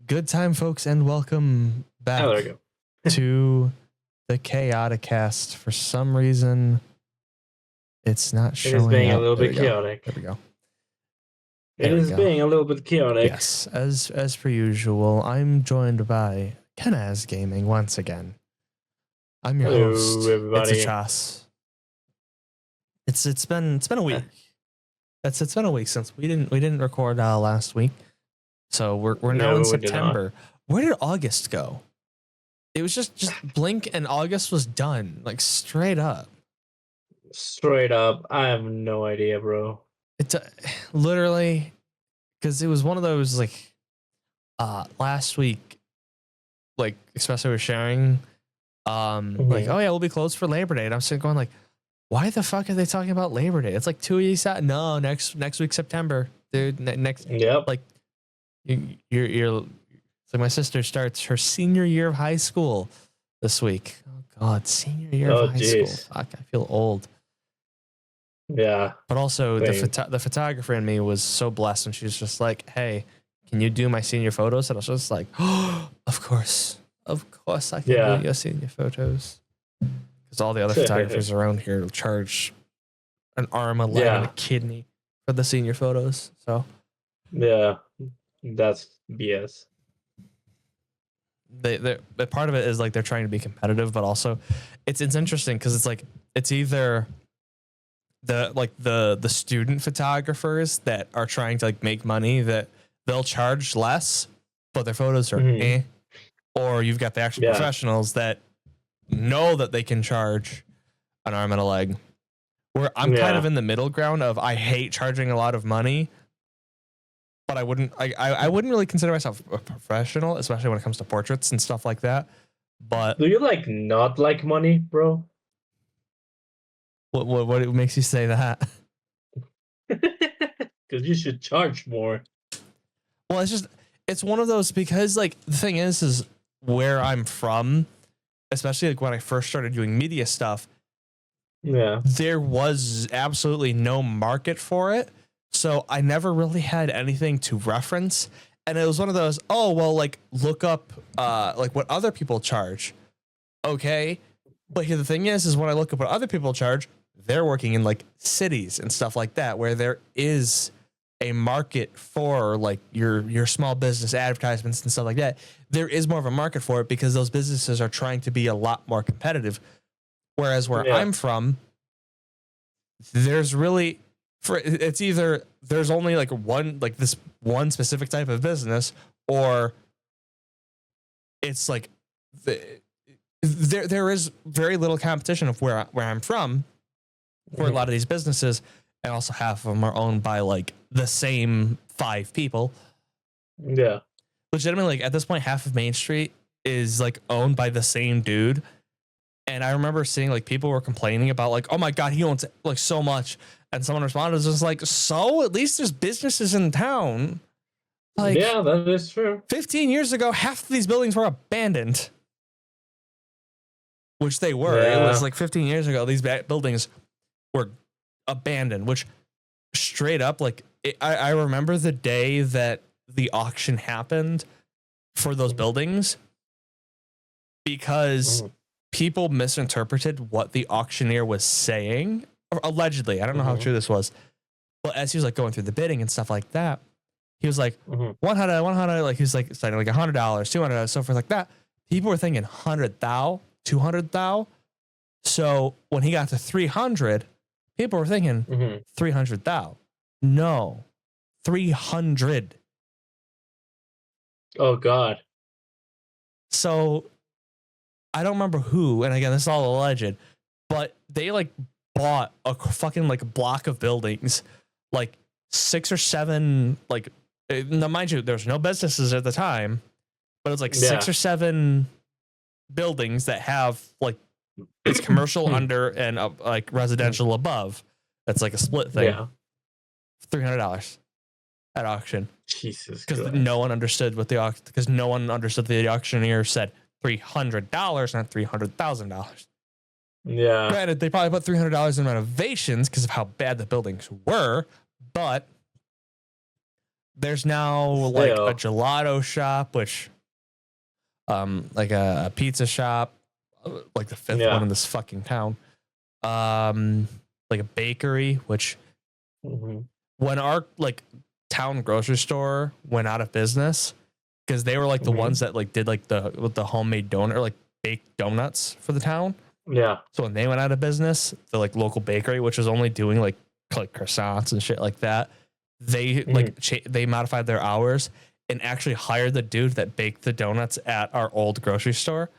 Good time, folks, and welcome back Oh, there we go. to the CHAOTICAST. For some reason, it's not showing It is being up. a little There bit we go. chaotic. There we go. It There we is go. being a little bit chaotic. Yes, as per usual, I'm joined by Canaz Gaming once again. I'm your Hello, host. everybody. It's a Chas. It's been a week. It's been a week since we didn't record last week. So we're now No, in we did not. September. Where did August go? It was just blink and August was done, like straight up. Straight up, I have no idea, bro. It's literally because it was one of those like last week, like especially with sharing, like oh yeah, we'll be closed for Labor Day, and I'm sitting going like, why the fuck are they talking about Labor Day? It's like 2 weeks out. No, next week September, dude. Next, Yep. like you're so my sister starts her senior year of high school this week. Oh God, senior year of high school. Fuck, I feel old. Yeah. But also same. the photographer in me was so blessed, and she was just like, "Hey, can you do my senior photos?" And I was just like, "Oh, of course I can do your senior photos." Because all the other photographers around here will charge an arm, a leg, and a kidney for the senior photos. So yeah, that's BS. The part of it is like they're trying to be competitive, but also it's interesting because it's like it's either the student photographers that are trying to like make money that they'll charge less, but their photos are or you've got the actual professionals that know that they can charge an arm and a leg. Where I'm kind of in the middle ground of I hate charging a lot of money, but I wouldn't really consider myself a professional, especially when it comes to portraits and stuff like that. But do you like not like money, bro? What makes you say that? Because you should charge more. Well, it's one of those because like the thing is where I'm from, especially like when I first started doing media stuff. Yeah, there was absolutely no market for it. So I never really had anything to reference. And it was one of those, oh, well, like look up like what other people charge. Okay. But here the thing is when I look up what other people charge, they're working in like cities and stuff like that, where there is a market for like your small business advertisements and stuff like that. There is more of a market for it because those businesses are trying to be a lot more competitive. Whereas where I'm from, there's really it's either there's only like this one specific type of business, or it's like there is very little competition of where I'm from for a lot of these businesses, and also half of them are owned by like the same 5 people. Yeah. Legitimately, like at this point, half of Main Street is like owned by the same dude. And I remember seeing like people were complaining about like, oh my God, he owns like so much. And someone responded just like, so at least there's businesses in town. Like, yeah, that is true. 15 years ago, half of these buildings were abandoned. Which they were. Yeah. It was like 15 years ago, these buildings were abandoned, which straight up, like I remember the day that the auction happened for those buildings because people misinterpreted what the auctioneer was saying, or allegedly. I don't know how true this was, but as he was like going through the bidding and stuff like that, he was like 100, like he was like citing like $100, $200, so forth like that. People were thinking 100,000, 200,000. So when he got to 300, people were thinking 300,000. No, 300. Oh God. So I don't remember who, and again, this is all alleged, but they like bought a fucking like block of buildings, like 6 or 7, like now mind you, there's no businesses at the time, but it's like 6 or 7 buildings that have like it's commercial under and like residential above. That's like a split thing. Yeah. $300 at auction. Jesus. Because no one understood what the auctioneer said. $300, not $300,000. Yeah. Granted, they probably put $300 in renovations because of how bad the buildings were, but There's now like a Still. gelato shop, which like a pizza shop, like the fifth one Yeah. in this fucking town. Like a bakery, which Hmm. when our like town grocery store went out of business, because they were like the Hmm. ones that like did like the homemade donut or like baked donuts for the town. Yeah. So when they went out of business, the like local bakery, which was only doing like croissants and shit like that, they Hmm. they modified their hours and actually hired the dude that baked the donuts at our old grocery store.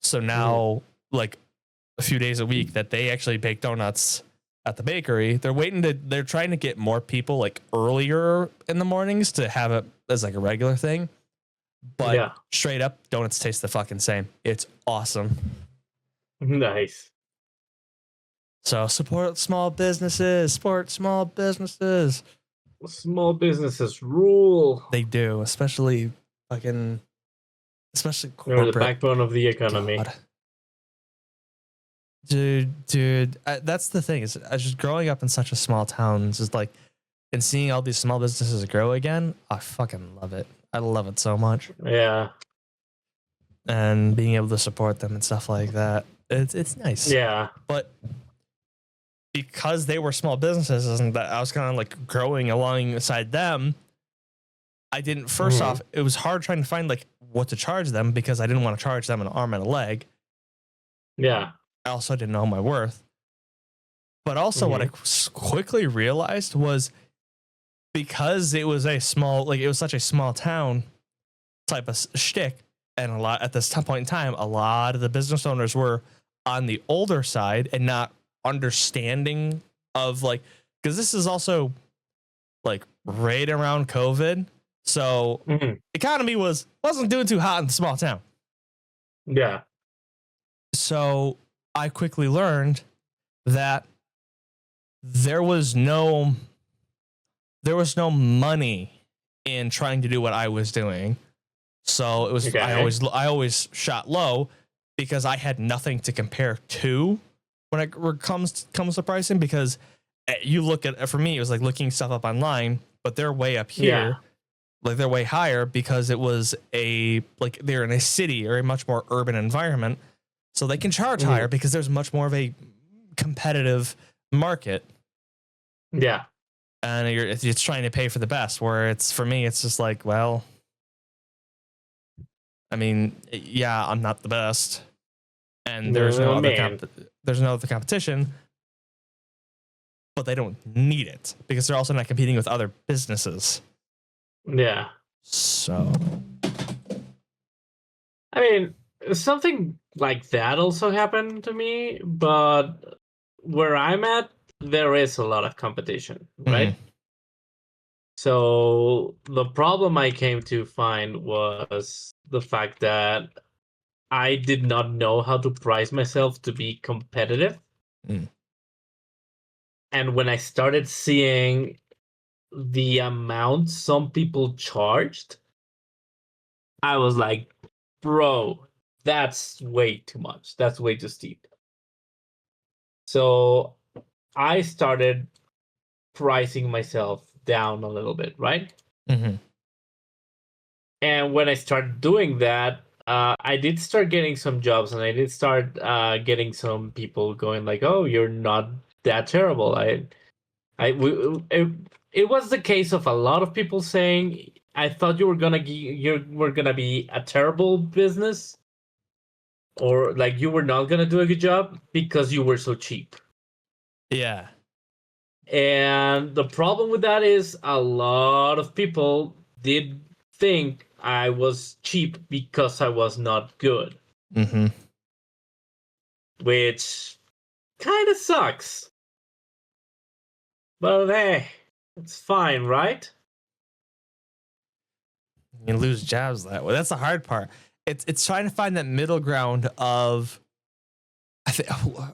So Hmm. now like a few days a week that they actually bake donuts at the bakery. They're trying to get more people like earlier in the mornings to have it as like a regular thing. But Yeah. straight up, donuts taste the fucking same. It's awesome. Nice. So support small businesses. Support small businesses. Small businesses rule. They do, especially They're the corporate. backbone of the economy. God, dude, that's the thing. Is just growing up in such a small town, just like and seeing all these small businesses grow again. I fucking love it. I love it so much, Yeah. and being able to support them and stuff like that. It's nice, Yeah. but because they were small businesses and that I was kind of like growing alongside them, I didn't. First Hmm. off, it was hard trying to find like what to charge them because I didn't want to charge them an arm and a leg. Yeah. I also didn't know my worth. But also, what I Hmm. quickly realized was because it was it was such a small town type of shtick, and a lot at this point in time, a lot of the business owners were on the older side and not understanding of like, because this is also like right around COVID, so Hmm. economy wasn't doing too hot in the small town. Yeah. So I quickly learned that there was no money in trying to do what I was doing. So it was Okay. I always shot low because I had nothing to compare to when it comes to pricing, because you look at, for me it was like looking stuff up online, but they're way up Yeah. here, like they're way higher because it was they're in a city or a much more urban environment, so they can charge Hmm. higher because there's much more of a competitive market, Yeah. and it's trying to pay for the best, where it's for me it's just like, well, I mean, yeah, I'm not the best, and Man. there's no other competition, but they don't need it because they're also not competing with other businesses. Yeah. So I mean, something like that also happened to me, but where I'm at, there is a lot of competition, mhm. right? So the problem I came to find was the fact that I did not know how to price myself to be competitive. Mm. And when I started seeing the amount some people charged, I was like, bro, that's way too much. That's way too steep. So I started pricing myself down a little bit, right? Mhm. And when I started doing that, I did start getting some jobs, and I did start getting some people going like, "Oh, you're not that terrible." It was the case of a lot of people saying, "I thought you were gonna be a terrible business, or like you were not gonna do a good job because you were so cheap." Yeah. And the problem with that is a lot of people did think I was cheap because I was not good, Mhm. which kind of sucks. But hey, it's fine, right? You lose jobs that way. That's the hard part. It's trying to find that middle ground of. I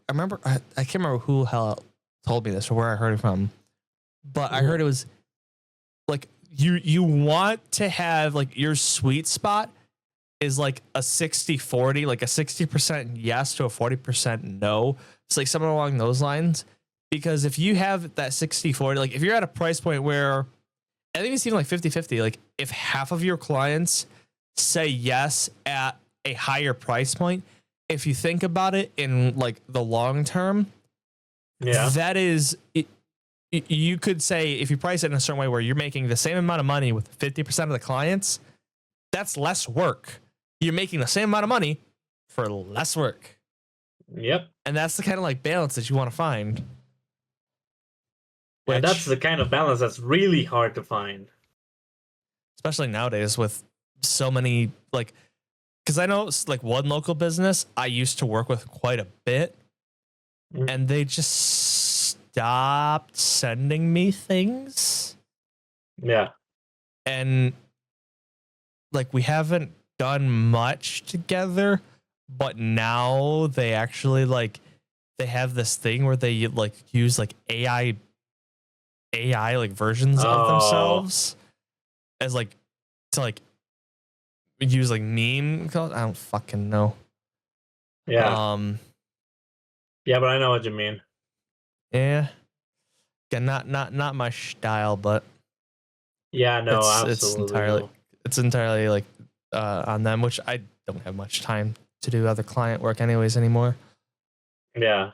remember. I can't remember who hell told me this or where I heard it from, but I heard Mhm. it was like you want to have like your sweet spot is like a 60-40, like a 60% yes to a 40% no. It's like something along those lines. Because if you have that 60-40, like if you're at a price point where I think it's even like 50-50. Like if half of your clients say yes at a higher price point, if you think about it in like the long term, that is it. You could say if you price it in a certain way where you're making the same amount of money with 50% of the clients, that's less work. You're making the same amount of money for less work. Yep. And that's the kind of like balance that you want to find. And that's the kind of balance that's really hard to find. Especially nowadays with so many, like, because I know it's like one local business I used to work with quite a bit, and they just stopped sending me things. Yeah. And like we haven't done much together, but now they actually like they have this thing where they like use like AI like versions of themselves as like to like use like meme calls. I don't fucking know. Yeah. Yeah, but I know what you mean. Yeah. Not my style, but yeah, no, absolutely. It's entirely like on them, which I don't have much time to do other client work anyways anymore. Yeah.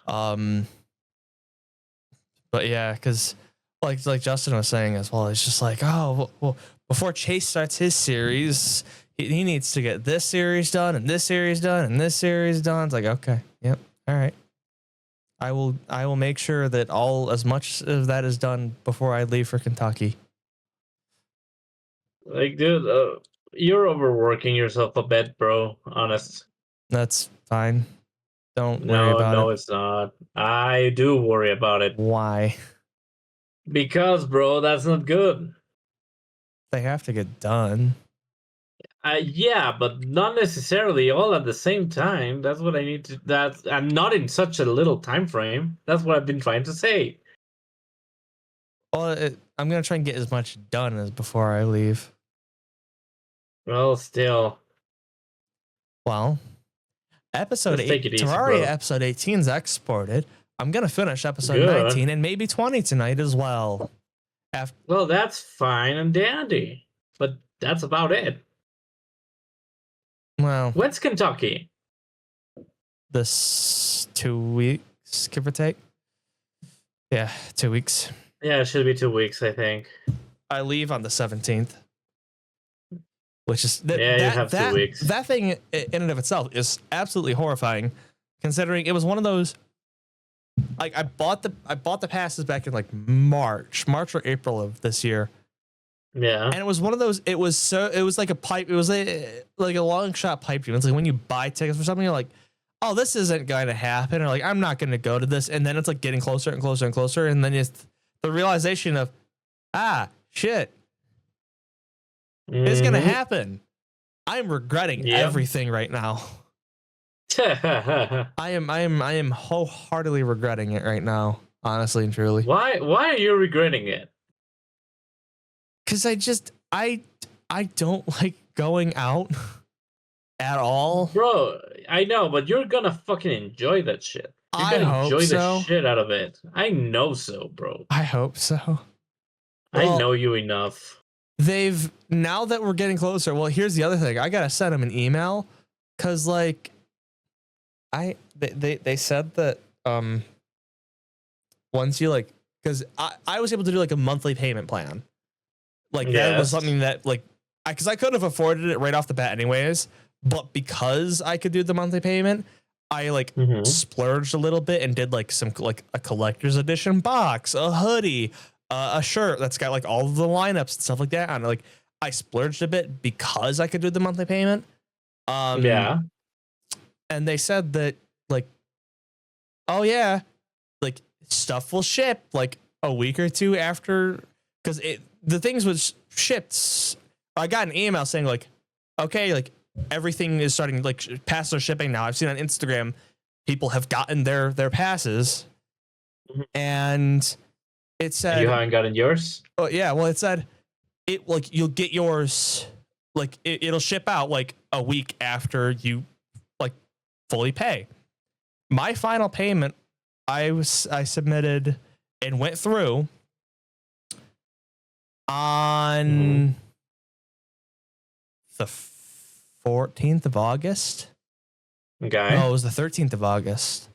But yeah, because like Justin was saying as well, it's just like, oh well, before Chase starts his series, he needs to get this series done and this series done and this series done. It's like, okay, yep, all right. I will make sure that as much of that is done before I leave for Kentucky. Like, dude, you're overworking yourself a bit, bro. Honest. That's fine. Don't worry about it. No, it's not. I do worry about it. Why? Because, bro, that's not good. They have to get done. Yeah, but not necessarily all at the same time. That's what I need to. That's and not in such a little time frame. That's what I've been trying to say. Well, I'm gonna try and get as much done as before I leave. Well, still. Well, episode 8, Terraria episode 18 is exported. I'm gonna finish episode 19 and maybe 20 tonight as well. Well, that's fine and dandy, but that's about it. Well, when's Kentucky? This 2 weeks, give or take. Yeah, 2 weeks. Yeah, it should be 2 weeks, I think. I leave on the 17th. Which is you have 2 weeks. That thing in and of itself is absolutely horrifying, considering it was one of those. Like I bought the passes back in like March or April of this year. Yeah, and it was one of those. It was like a pipe. It was like a long shot pipe dream. It's like when you buy tickets for something, you're like, oh, this isn't going to happen, or like I'm not going to go to this, and then it's like getting closer and closer and closer, and then it's the realization of, shit. It's gonna happen. I'm regretting everything right now. I am wholeheartedly regretting it right now, honestly and truly. Why are you regretting it? Because I don't like going out at all. Bro, I know, but you're gonna fucking enjoy that shit. You're gonna enjoy the shit out of it. I know so, bro. I hope so. Well, I know you enough. Now that we're getting closer, well, here's the other thing. I gotta send them an email, cause like they said that once you like, cause I was able to do like a monthly payment plan. Like that was something that like cause I could have afforded it right off the bat anyways, but because I could do the monthly payment, I like splurged a little bit and did like some like a collector's edition box, a hoodie, a shirt that's got like all of the lineups and stuff like that. And like I splurged a bit because I could do the monthly payment. And they said that like, oh yeah, like stuff will ship like a week or two after, because the things was shipped. I got an email saying like, okay, like everything is starting like passes are shipping now. I've seen on Instagram people have gotten their passes, and it said you haven't gotten yours. Oh yeah, well it said it like you'll get yours like it'll ship out like a week after you like fully pay. My final payment I submitted and went through on the 14th of August. Okay. No, it was the 13th of August.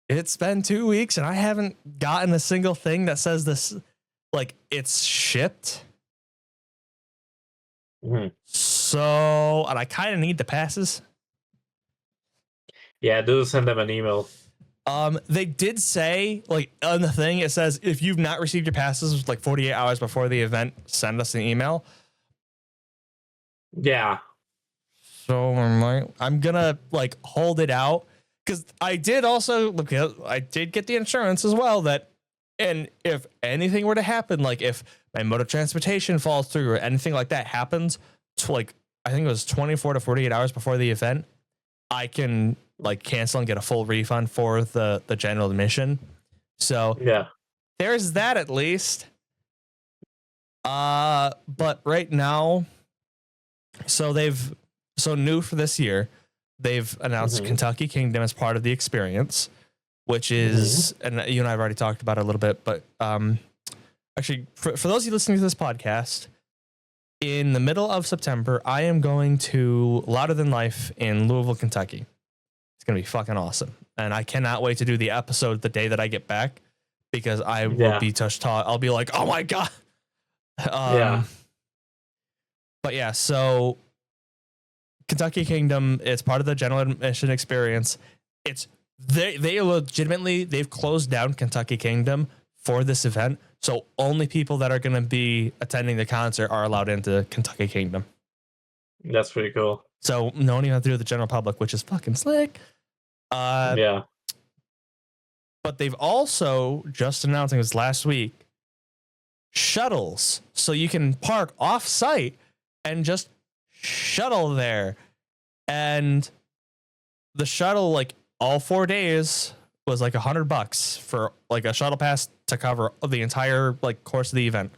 It's been 2 weeks and I haven't gotten a single thing that says this, like, it's shipped. So, and I kind of need the passes. Yeah, do send them an email. They did say, like, on the thing, it says if you've not received your passes like 48 hours before the event, send us an email. Yeah. So I'm gonna like hold it out because I did also look. I did get the insurance as well. That, and if anything were to happen, like if my mode of transportation falls through or anything like that happens, to like I think it was 24 to 48 hours before the event, I can like cancel and get a full refund for the general admission. So Yeah. there's that at least. But right now, so new for this year, they've announced Kentucky Kingdom as part of the experience, which is, and you and I have already talked about it a little bit, but actually, for those of you listening to this podcast, in the middle of September, I am going to Louder Than Life in Louisville, Kentucky. It's going to be fucking awesome. And I cannot wait to do the episode the day that I get back because I will be touched. I'll be like, oh my God. Yeah. But yeah, so Kentucky Kingdom is part of the general admission experience. It's they legitimately, they've closed down Kentucky Kingdom for this event. So only people that are going to be attending the concert are allowed into Kentucky Kingdom. That's pretty cool. So no one even have to do the general public, which is fucking slick. Yeah. But they've also just announcing this last week shuttles, so you can park off site and just shuttle there. And the shuttle, like all 4 days, was like $100 for like a shuttle pass to cover the entire like course of the event.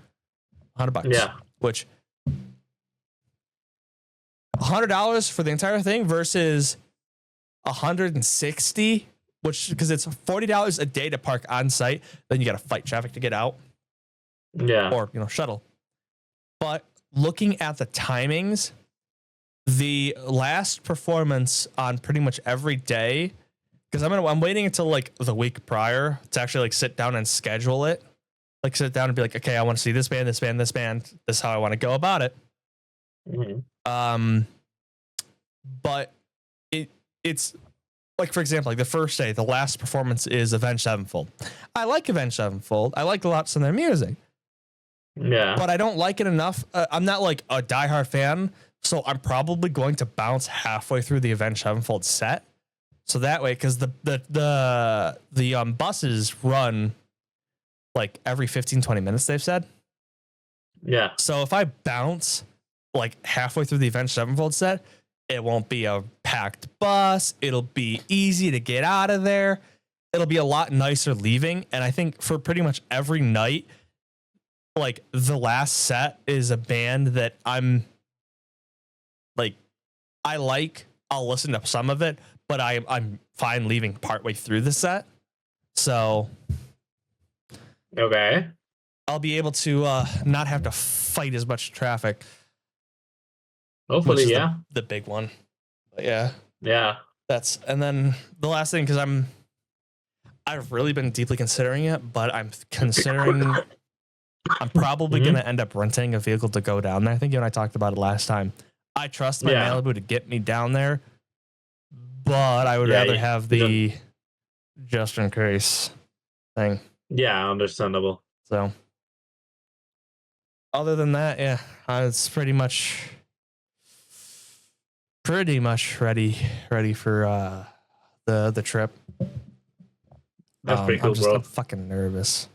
$100. Yeah. Which $100 for the entire thing versus $160, which because it's $40 a day to park on site, then you got to fight traffic to get out. Yeah. Or shuttle. But looking at the timings, the last performance on pretty much every day, because I'm waiting until like the week prior to actually like sit down and schedule it. Like sit down and be like, okay, I want to see this band, this band, this band. This is how I want to go about it. But it's like, for example, like the first day, the last performance is Avenged Sevenfold. I like Avenged Sevenfold. I like lots of their music. Yeah. But I don't like it enough. I'm not like a diehard fan, so I'm probably going to bounce halfway through the Avenged Sevenfold set. So that way, because the buses run like every 15, 20 minutes, they've said. Yeah. So if I bounce like halfway through the Avenged Sevenfold set, it won't be a packed bus. It'll be easy to get out of there. It'll be a lot nicer leaving. And I think for pretty much every night, like the last set is a band that I'm like, I'll listen to some of it, but I'm fine leaving partway through the set. So okay, I'll be able to not have to fight as much traffic. Hopefully, yeah. The big one. But yeah. Yeah. And then the last thing, because I've really been deeply considering it, but I'm considering I'm probably going to end up renting a vehicle to go down there. I think you and I talked about it last time. I trust my Malibu to get me down there, but I would rather have the just in case thing. Yeah, understandable. So other than that, yeah, it's pretty much ready for the trip. That's pretty cool, bro. I'm fucking nervous.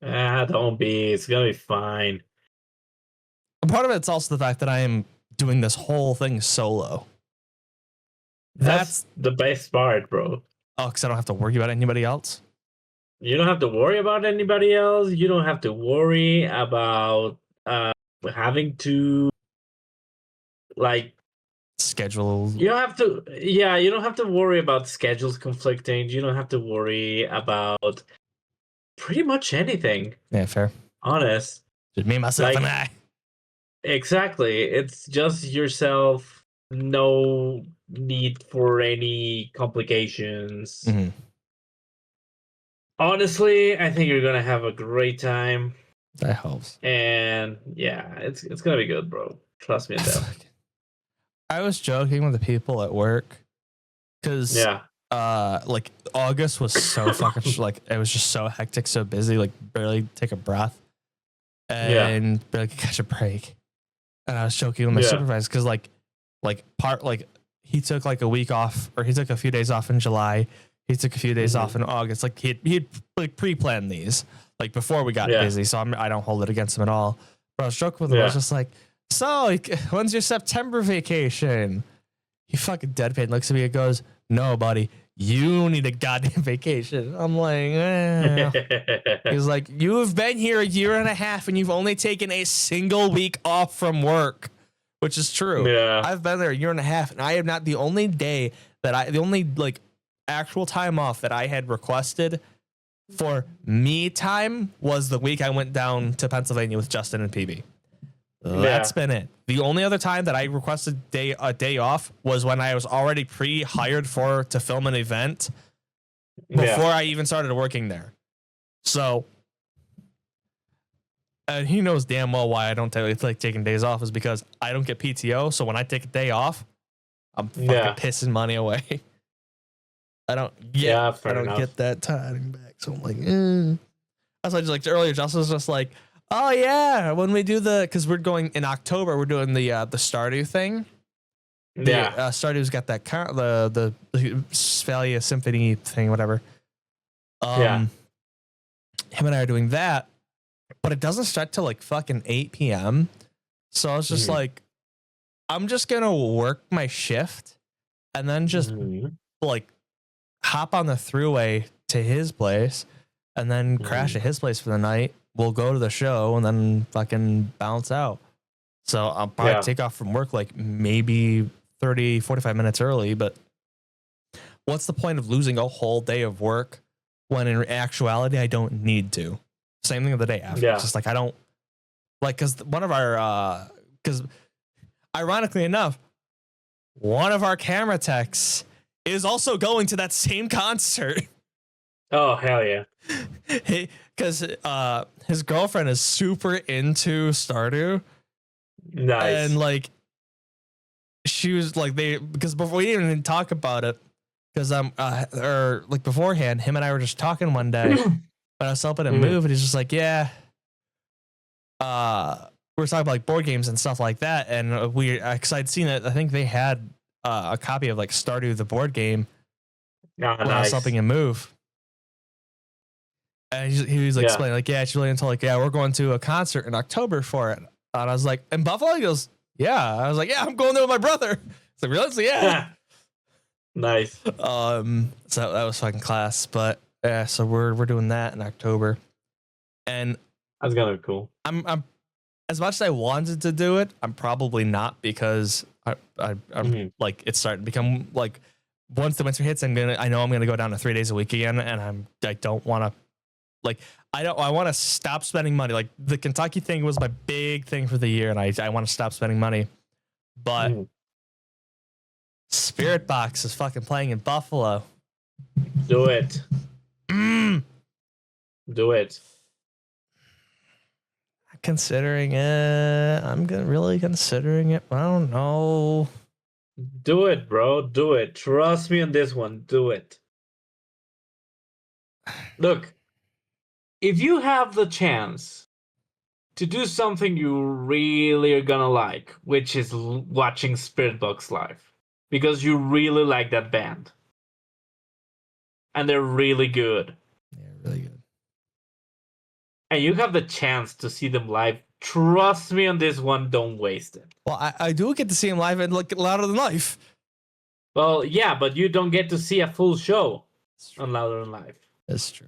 Don't be. It's gonna be fine. Part of it's also the fact that I am doing this whole thing solo. That's the best part, bro. Oh, because I don't have to worry about anybody else? You don't have to worry about anybody else. You don't have to worry about having to like schedule. You don't have to. Yeah, you don't have to worry about schedules conflicting. You don't have to worry about pretty much anything. Yeah, fair. Honest. Just me, myself, and Like, I. exactly. It's just yourself. No need for any complications. Mm-hmm. Honestly, I think you're gonna have a great time. That helps. And yeah, it's gonna be good, bro. Trust me on that. I was joking with the people at work because Yeah. like August was so fucking like it was just so hectic, so busy, like barely take a breath Yeah. and barely could catch a break. And I was joking with my Yeah. supervisor because he took like a week off, or he took a few days off in July. He took a few days off in August. Like he'd like pre-planned these like before we got Yeah. busy, so I don't hold it against him at all. But I was joking with him. I was just like, so like, when's your September vacation? He fucking deadpan looks at me and goes, no, buddy, you need a goddamn vacation. I'm like, He's like, you have been here a year and a half and you've only taken a single week off from work, which is true. Yeah. I've been there a year and a half, and I am not the only the only like actual time off that I had requested for me time was the week I went down to Pennsylvania with Justin and PB. That's been it. The only other time that I requested a day off was when I was already pre-hired to film an event before I even started working there. So, and he knows damn well why I don't like taking days off is because I don't get PTO. So when I take a day off, I'm fucking pissing money away. I don't get that time back. So I'm like, That's why just like earlier, Justin was just like, oh yeah, when we do because we're going in October, we're doing the Stardew thing. Stardew's got that the Sphalia Symphony thing, whatever. Him and I are doing that, but it doesn't start till like fucking 8 p.m. So I was just like, I'm just gonna work my shift and then just like hop on the thruway to his place and then crash at his place for the night. We'll go to the show and then fucking bounce out. So I'll probably take off from work like maybe 30, 45 minutes early, but what's the point of losing a whole day of work when in actuality I don't need to? Same thing the day after. It's just like I don't like because one of our because ironically enough, one of our camera techs is also going to that same concert. Oh hell yeah! Because his girlfriend is super into Stardew. Nice. And like she was like because before we didn't even talk about it because or like beforehand, him and I were just talking one day when I was helping him move, and he's just like, yeah. We were talking about like board games and stuff like that, and because I'd seen it. I think they had a copy of like Stardew the board game when I was helping him move. And he was like explaining like, yeah, she's really into like, yeah, we're going to a concert in October for it. And I was like, in Buffalo? He goes, yeah. I was like, yeah, I'm going there with my brother. It's like, really? So, yeah. Nice. So that was fucking class. But yeah, so we're doing that in October. And that's gonna be cool. I'm as much as I wanted to do it, I'm probably not because I'm like it's starting to become like once the winter hits, I know I'm gonna go down to 3 days a week again, and I don't want to. Like I want to stop spending money. Like the Kentucky thing was my big thing for the year, and I want to stop spending money. But Spirit Box is fucking playing in Buffalo. Do it. Do it. Considering it. I'm really considering it. I don't know. Do it, bro. Do it. Trust me on this one. Do it. Look. If you have the chance to do something you really are gonna like, which is watching Spirit Box live, because you really like that band, and they're really good. Yeah, really good. And you have the chance to see them live. Trust me on this one. Don't waste it. Well, I do get to see them live and look Louder Than Life. Well, yeah, but you don't get to see a full show on Louder Than Life. That's true.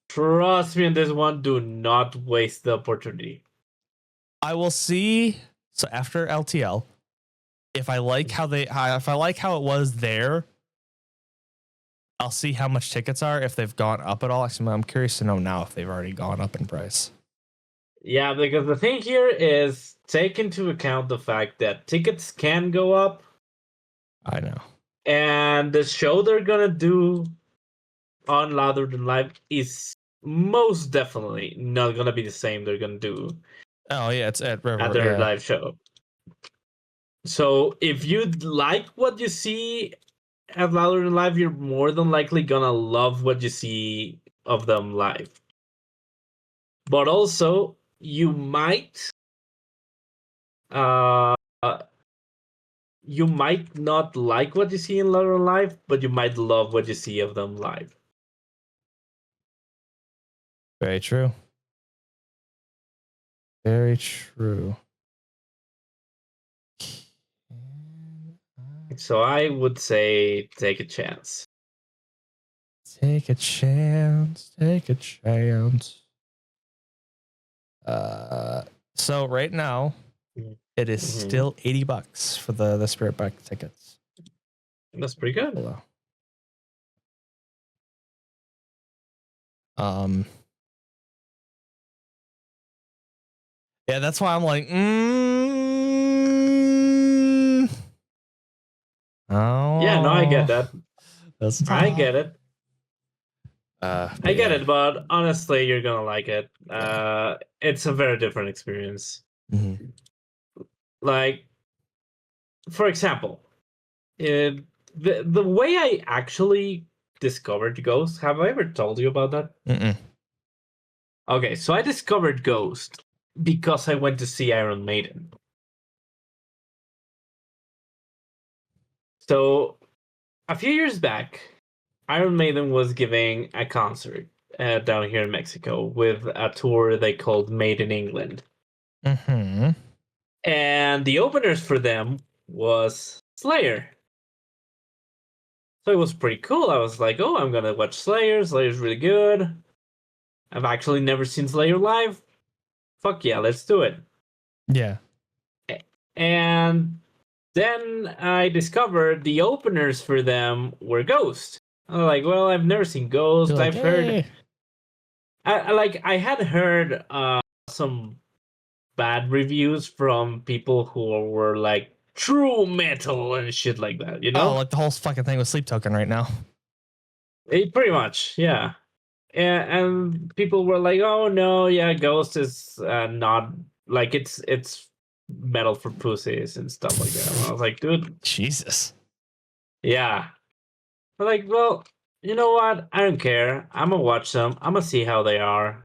Trust me on this one. Do not waste the opportunity. I will see. So after LTL, if I like how it was there, I'll see how much tickets are, if they've gone up at all. Actually, I'm curious to know now if they've already gone up in price. Yeah, because the thing here is take into account the fact that tickets can go up, I know. and the show they're gonna do on Louder Than Live is most definitely not gonna be the same they're gonna do Oh yeah, it's at at River. their Yeah. live show. So if you like what you see at Louder Than Live, you're more than likely gonna love what you see of them live. But also, you might uh you might not like what you see in Louder Than Live, but you might love what you see of them live. Very true. Very true. So I would say take a chance. Take a chance. Take a chance. So right now, it is still $80 for the Spirit Bike tickets. That's pretty good. Hello. Yeah, that's why I'm like, oh. Yeah, no, I get that. That's tough. I get it. I get yeah. it, but honestly, you're gonna like it. Yeah. It's a very different experience. Mm-hmm. Like, for example, the way I actually discovered Ghost. Have I ever told you about that? Mm-mm. Okay, so I discovered Ghost because I went to see Iron Maiden. So a few years back, Iron Maiden was giving a concert down here in Mexico with a tour they called Made in England. Mm-hmm. And the openers for them was Slayer. So it was pretty cool. I was like, oh, I'm gonna watch Slayer. Slayer's really good. I've actually never seen Slayer live. Fuck yeah, let's do it. Yeah. And then I discovered the openers for them were Ghost. I'm like, well, I've never seen Ghost. Like, I've heard, I had heard some bad reviews from people who were like true metal and shit like that. You know? Oh, like the whole fucking thing with Sleep Token right now. Pretty much, yeah. And people were like, "Oh no, yeah, Ghost is not like it's metal for pussies and stuff like that." And I was like, "Dude, Jesus. yeah." I'm like, well, you know what? I don't care. I'm gonna watch them. I'm gonna see how they are.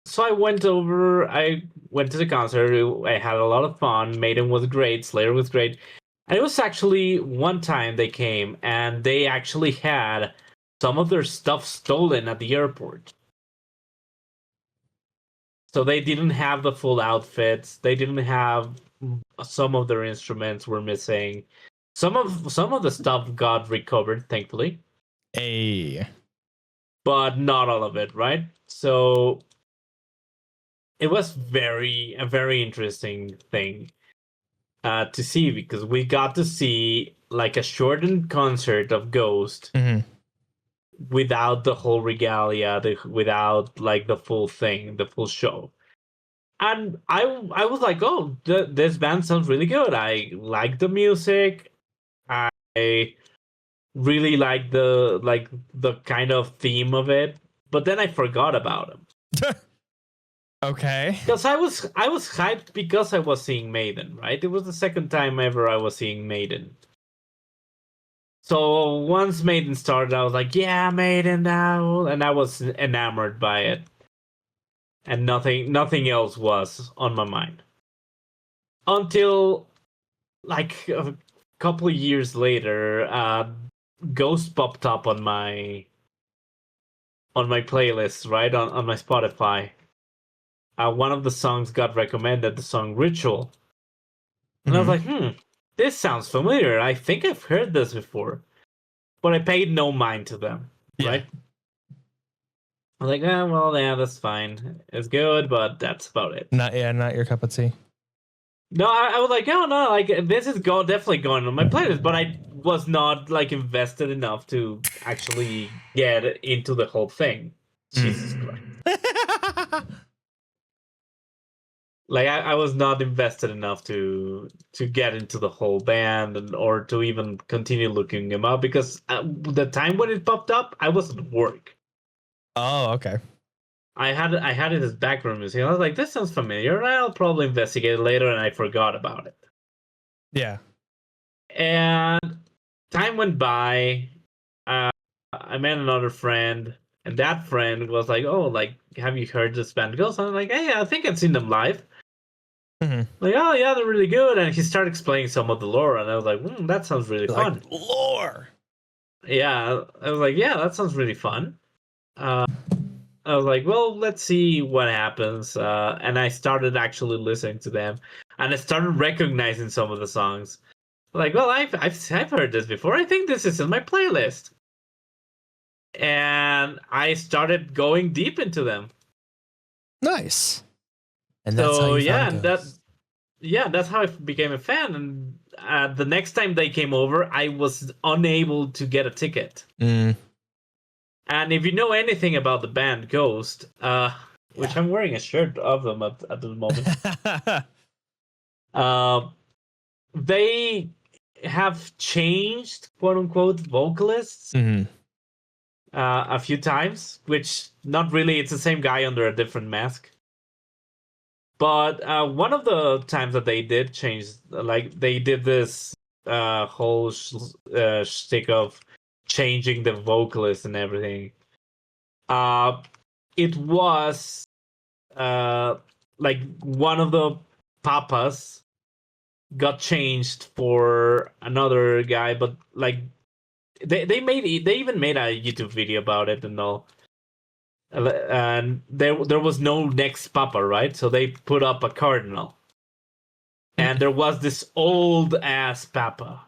So I went over. I went to the concert. I had a lot of fun. Maiden was great. Slayer was great. And it was actually one time they came and they actually had some of their stuff stolen at the airport. So they didn't have the full outfits. They didn't have some of their instruments were missing. Some of the stuff got recovered, thankfully, Hey. but not all of it, right? So it was a very interesting thing to see because we got to see like a shortened concert of Ghost without the whole regalia, without like the full thing, the full show. And I was like, oh, this band sounds really good. I like the music. I really like the kind of theme of it. But then I forgot about them. Okay. Because I was hyped because I was seeing Maiden, right? It was the second time ever I was seeing Maiden. So once Maiden started, I was like, yeah, Maiden now, and I was enamored by it. And nothing else was on my mind. Until like a couple of years later, Ghost popped up on my playlist, right? On my Spotify. One of the songs got recommended, the song Ritual. And I was like, this sounds familiar. I think I've heard this before. But I paid no mind to them, right? I was like, well, yeah, that's fine. It's good, but that's about it. Not your cup of tea. No, I was like, oh no, like this is definitely going on my playlist, but I was not like invested enough to actually get into the whole thing. Jesus Christ. Like I was not invested enough to get into the whole band or to even continue looking them up because the time when it popped up, I was at work. Oh, okay. I had it as background music. I was like, this sounds familiar. And I'll probably investigate it later, and I forgot about it. Yeah. And time went by. Uh, I met another friend, and that friend was like, "Oh, like, have you heard this band Ghost?" I'm like, "Hey, I think I've seen them live." Mm-hmm. Like, "Oh yeah, they're really good." And he started explaining some of the lore, and I was like, "That sounds really fun." Like lore. Yeah, I was like, "Yeah, that sounds really fun." Uh, I was like, "Well, let's see what happens." And I started actually listening to them, and I started recognizing some of the songs. Like, well, I've heard this before. I think this is in my playlist. And I started going deep into them. Nice. And that's how So you yeah, found Ghost. that's how I became a fan. And the next time they came over, I was unable to get a ticket. Mm. And if you know anything about the band Ghost, which Yeah. I'm wearing a shirt of them at the moment, uh, they have changed quote unquote vocalists Mm-hmm. a few times, which not really. It's the same guy under a different mask. But one of the times that they did change, like they did this whole shtick of changing the vocalist and everything. It was uh, like one of the papas got changed for another guy, but like they even made a YouTube video about it and all. And there was no next papa, right? So they put up a cardinal. And there was this old ass papa,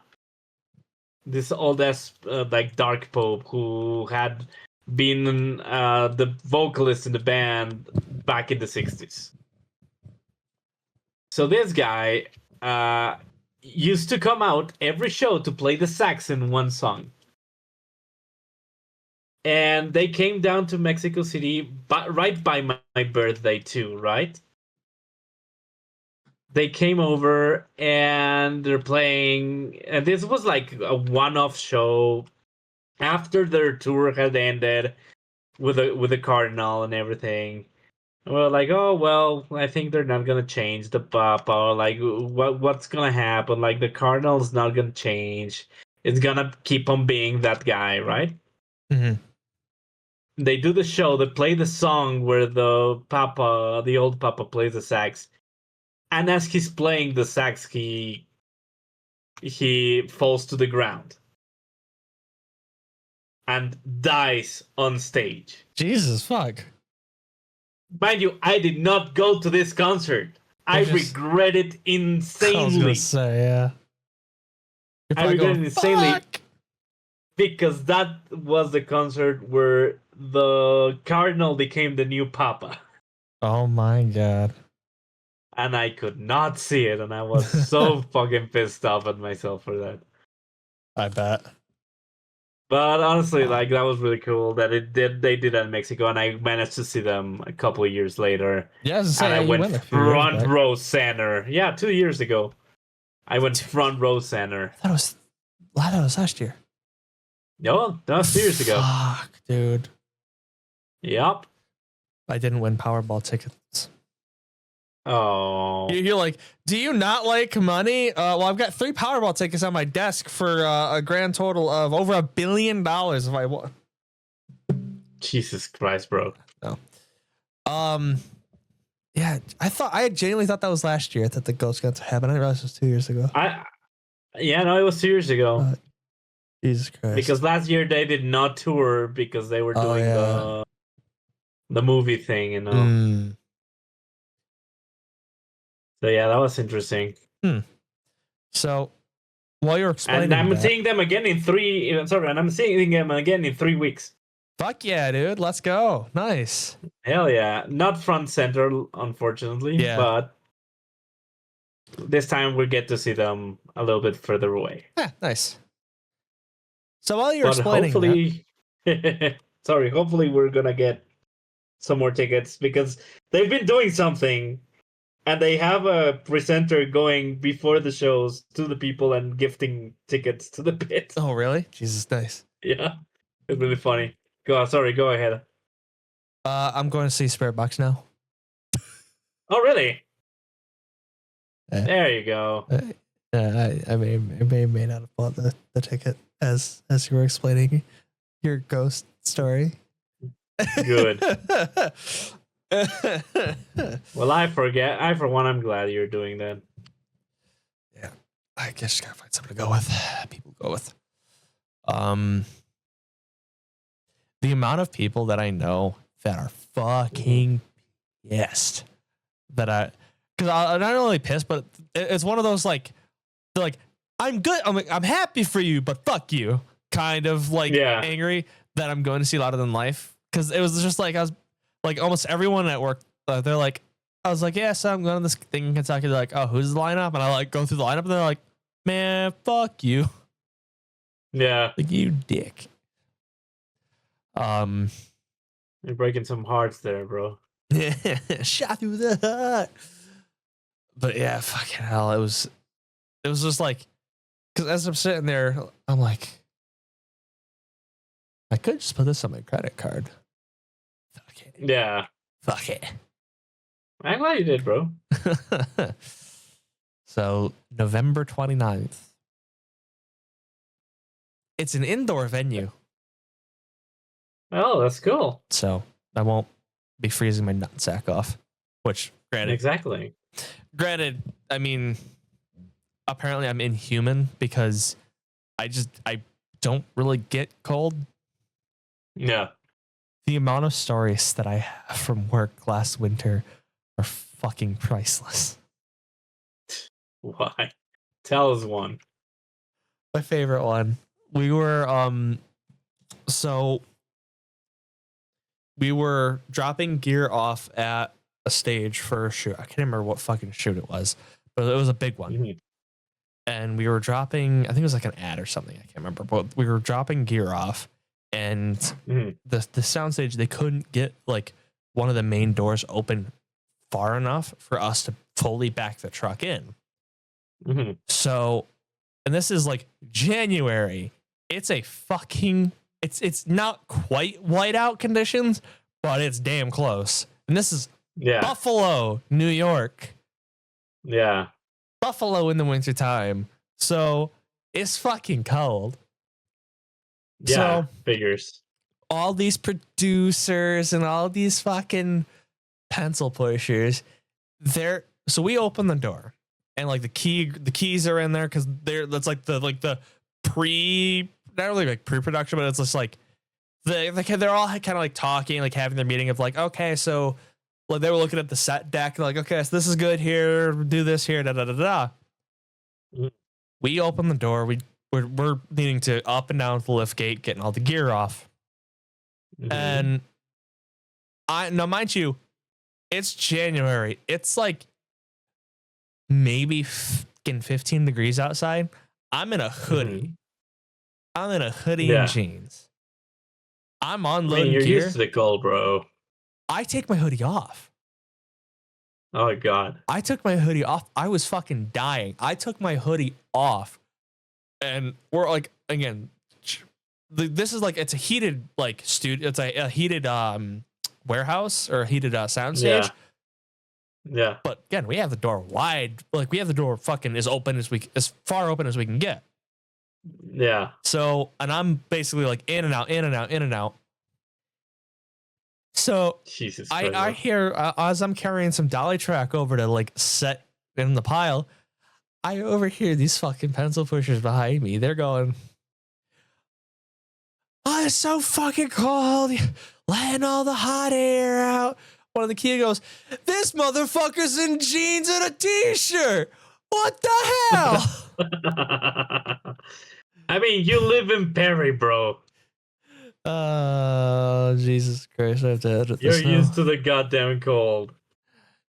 this old ass like dark pope who had been the vocalist in the band back in the 60s. So this guy used to come out every show to play the sax in one song. And they came down to Mexico City right by my birthday too, right? They came over and they're playing, and this was like a one-off show after their tour had ended with the Cardinal and everything. And we're like, oh well, I think they're not gonna change the pop, or like what's gonna happen? Like the Cardinal's not gonna change. It's gonna keep on being that guy, right? Mm-hmm. They do the show, they play the song where the old Papa plays the sax. And as he's playing the sax, he falls to the ground and dies on stage. Jesus fuck. Mind you, I did not go to this concert. I regret it I was insanely. gonna say, yeah. I regret it insanely fuck. because that was the concert where the Cardinal became the new Papa. Oh my god. And I could not see it, and I was so fucking pissed off at myself for that. I bet. But honestly, like that was really cool that they did that in Mexico, and I managed to see them a couple of years later. Yeah, I was And saying, I you went went a few years front back. row center. Yeah, 2 years ago. I went front row center. I thought it was last year. No, that was 2 years ago. Fuck, dude. Yep. I didn't win Powerball tickets. Oh. You're like, do you not like money? Well, I've got 3 Powerball tickets on my desk for a grand total of over $1 billion if I won. Jesus Christ, bro. No. Yeah, I genuinely thought that was last year that the ghost got to happen. I didn't realize it was 2 years ago. Yeah, no, it was 2 years ago. Jesus Christ. Because last year they did not tour because they were doing the movie thing, you know. So yeah, that was interesting. So while you're explaining, and I'm seeing them again in 3 weeks. Fuck yeah, dude! Let's go. Nice. Hell yeah! Not front center, unfortunately. Yeah. But this time we get to see them a little bit further away. Yeah, nice. So while you're But explaining hopefully, hopefully we're gonna get some more tickets because they've been doing something, and they have a presenter going before the shows to the people and gifting tickets to the pit. that. Oh, really? Jesus, nice. Yeah, it's really funny. Go ahead. I'm going to see Spirit Box now. Oh, really? Yeah. There you go. I may not have bought the ticket as you were explaining your ghost story. Good. Well, I for one, I'm glad you're doing that. Yeah, I guess you gotta find something to go with. People to go with. The amount of people that I know that are fucking pissed because I'm not only pissed, but it's one of those like they're like I'm good, I'm happy for you, but fuck you, kind of like angry that I'm going to see Louder Than Life. Because it was just like I was like almost everyone at work. They're like, I was like, yeah, so I'm going to this thing in Kentucky. They're like, oh, who's the lineup? And I like go through the lineup, and they're like, man, fuck you. Yeah, like you dick. You're breaking some hearts there, bro. Shot through the heart. But yeah, fucking hell, it was just like, because as I'm sitting there, I'm like, I could just put this on my credit card. Fuck it. Yeah. Fuck it. I'm glad you did, bro. So, November 29th. It's an indoor venue. Oh, that's cool. So, I won't be freezing my nutsack off. Which, Granted, I mean, apparently I'm inhuman because I don't really get cold. Yeah. The amount of stories that I have from work last winter are fucking priceless. Why? Tell us one. My favorite one. We were so we were dropping gear off at a stage for a shoot. I can't remember what fucking shoot it was, but it was a big one. Mm-hmm. And we were dropping, I think it was like an ad or something. I can't remember, but we were dropping gear off, and the soundstage, they couldn't get like one of the main doors open far enough for us to fully back the truck in. Mm-hmm. So, and this is like January. It's a fucking, it's not quite whiteout conditions, but it's damn close. And this is Buffalo, New York. Yeah. Buffalo in the wintertime. So it's fucking cold. Yeah, so, figures. All these producers and all these fucking pencil pushers, so we open the door and like the keys are in there because that's like the not really like pre-production, but it's just like they're all kind of like talking, like having their meeting of like, okay, so like they were looking at the set deck, like, okay, so this is good here, do this here, da da da da. Mm-hmm. We open the door, we're needing to up and down the lift gate, getting all the gear off. Mm-hmm. And now mind you, it's January. It's like maybe 15 degrees outside. I'm in a hoodie. Mm-hmm. I'm in a hoodie and jeans. I'm unloading you're gear. Used to the cold, bro. I take my hoodie off. Oh, God. I took my hoodie off. I was fucking dying. I took my hoodie off. And we're like, again, this is like, it's a heated like studio. It's a heated warehouse or a heated soundstage. Yeah. But again, we have the door wide. Like we have the door fucking as far open as we can get. Yeah. So, and I'm basically like in and out, in and out, in and out. So Jesus I hear as I'm carrying some dolly track over to like set in the pile, I overhear these fucking pencil pushers behind me. They're going, "Oh, it's so fucking cold, letting all the hot air out." One of the kids goes, "This motherfucker's in jeans and a t-shirt. What the hell?" I mean, you live in Perry, bro. Jesus Christ! I have to edit You're this now. used to the goddamn cold.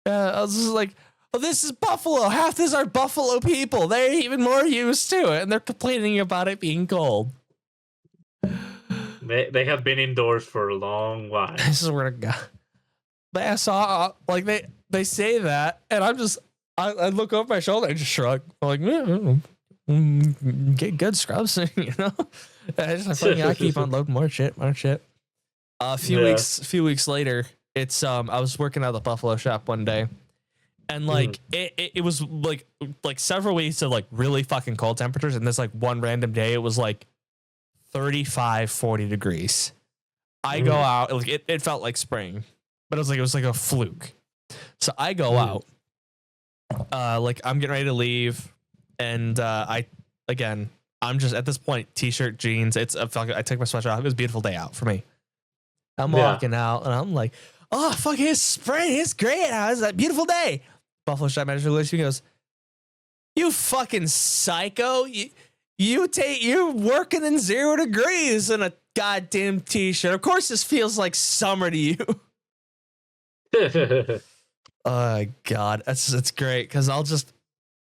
Yeah, I was just like, well, this is Buffalo. Half this are Buffalo people. They're even more used to it, and they're complaining about it being cold. They have been indoors for a long while. I swear to God. But I saw like they say that, and I look over my shoulder and just shrug. I'm like, get good scrubs, you know. I keep unloading more shit. A few weeks later, it's I was working at the Buffalo shop one day, and like it was like several weeks of like really fucking cold temperatures, and this like one random day it was like 35, 40 degrees. I go out, like it felt like spring, but it was like a fluke. So I go out, like I'm getting ready to leave, and I'm just at this point t-shirt, jeans. I took my sweatshirt off. It was a beautiful day out for me. I'm walking out, and I'm like, oh fuck, it's spring, it's great. It's a beautiful day. Buffalo shop manager looks at me and goes, you fucking psycho. You're working in 0 degrees in a goddamn t-shirt. Of course this feels like summer to you. Oh God, it's great because I'll just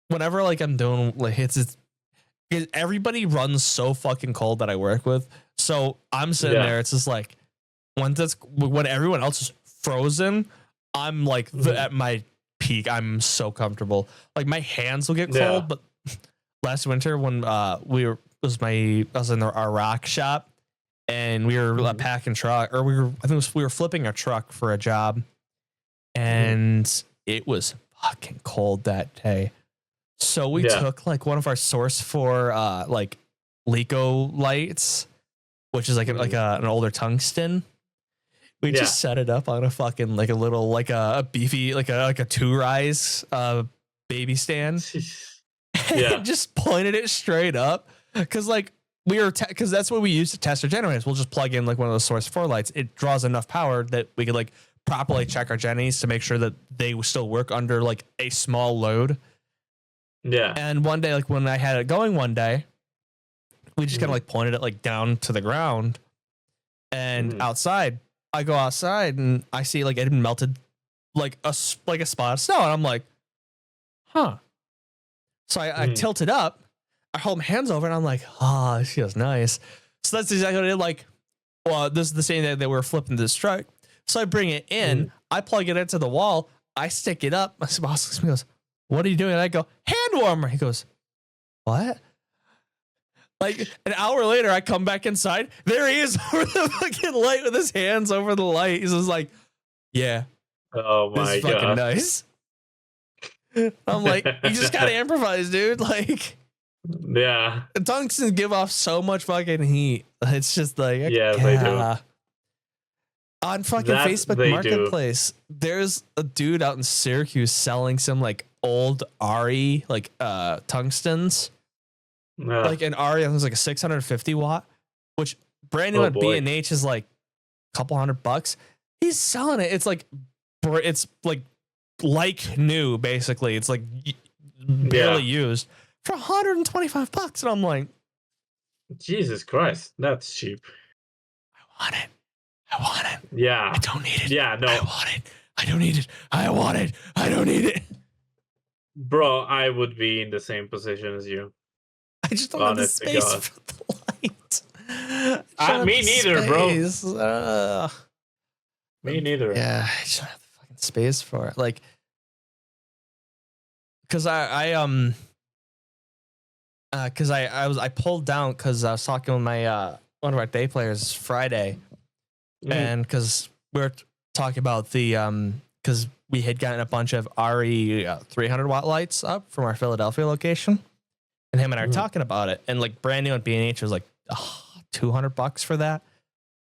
whenever like I'm doing like everybody runs so fucking cold that I work with. So I'm sitting there. It's just like when everyone else is frozen, I'm like at my peak. I'm so comfortable. Like my hands will get cold, but last winter when I was in our rock shop and we were packing truck, or we were flipping our truck for a job, and it was fucking cold that day. So we took like one of our Source 4 like Leco lights, which is like an older tungsten. We just set it up on a fucking like a little like a beefy like a 2-rise baby stand. And just pointed it straight up because like because that's what we use to test our generators. We'll just plug in like one of those Source 4 lights. It draws enough power that we could like properly check our jennies to make sure that they still work under like a small load. Yeah. And one day, like when I had it going one day, we just kind of like pointed it like down to the ground, and outside, I go outside and I see like it had melted like a spot of snow, and I'm like, huh. So I tilt it up, I hold my hands over, and I'm like, oh, this feels nice. So that's exactly what I did. Like, well, this is the same day that we're flipping this truck. So I bring it in, I plug it into the wall, I stick it up. My boss looks at me and goes, what are you doing? And I go, hand warmer. He goes, what? Like an hour later, I come back inside. There he is over the fucking light with his hands over the light. He's just like, yeah. Oh my God. This is fucking nice. I'm like, you just gotta improvise, dude. Like, yeah. Tungstens give off so much fucking heat. It's just like, they do. On fucking Facebook Marketplace, there's a dude out in Syracuse selling some like old RE like tungstens. Like an RE, I think it's like a 650 watt, which brand new at B&H is like a couple $100. He's selling it. It's like new, basically. It's like barely used for $125, and I'm like, Jesus Christ, that's cheap. I want it. Yeah. I don't need it. Yeah, no. I want it. I don't need it. I want it. I don't need it. Bro, I would be in the same position as you. I just don't have the space for the light. Me neither, bro. Me neither. Yeah, I just don't have the fucking space for it. Like, because I pulled down because I was talking with my one of our day players Friday. And because we were talking about the because we had gotten a bunch of RE 300 watt lights up from our Philadelphia location, and him and I were talking about it, and like brand new at B&H was like $200 for that.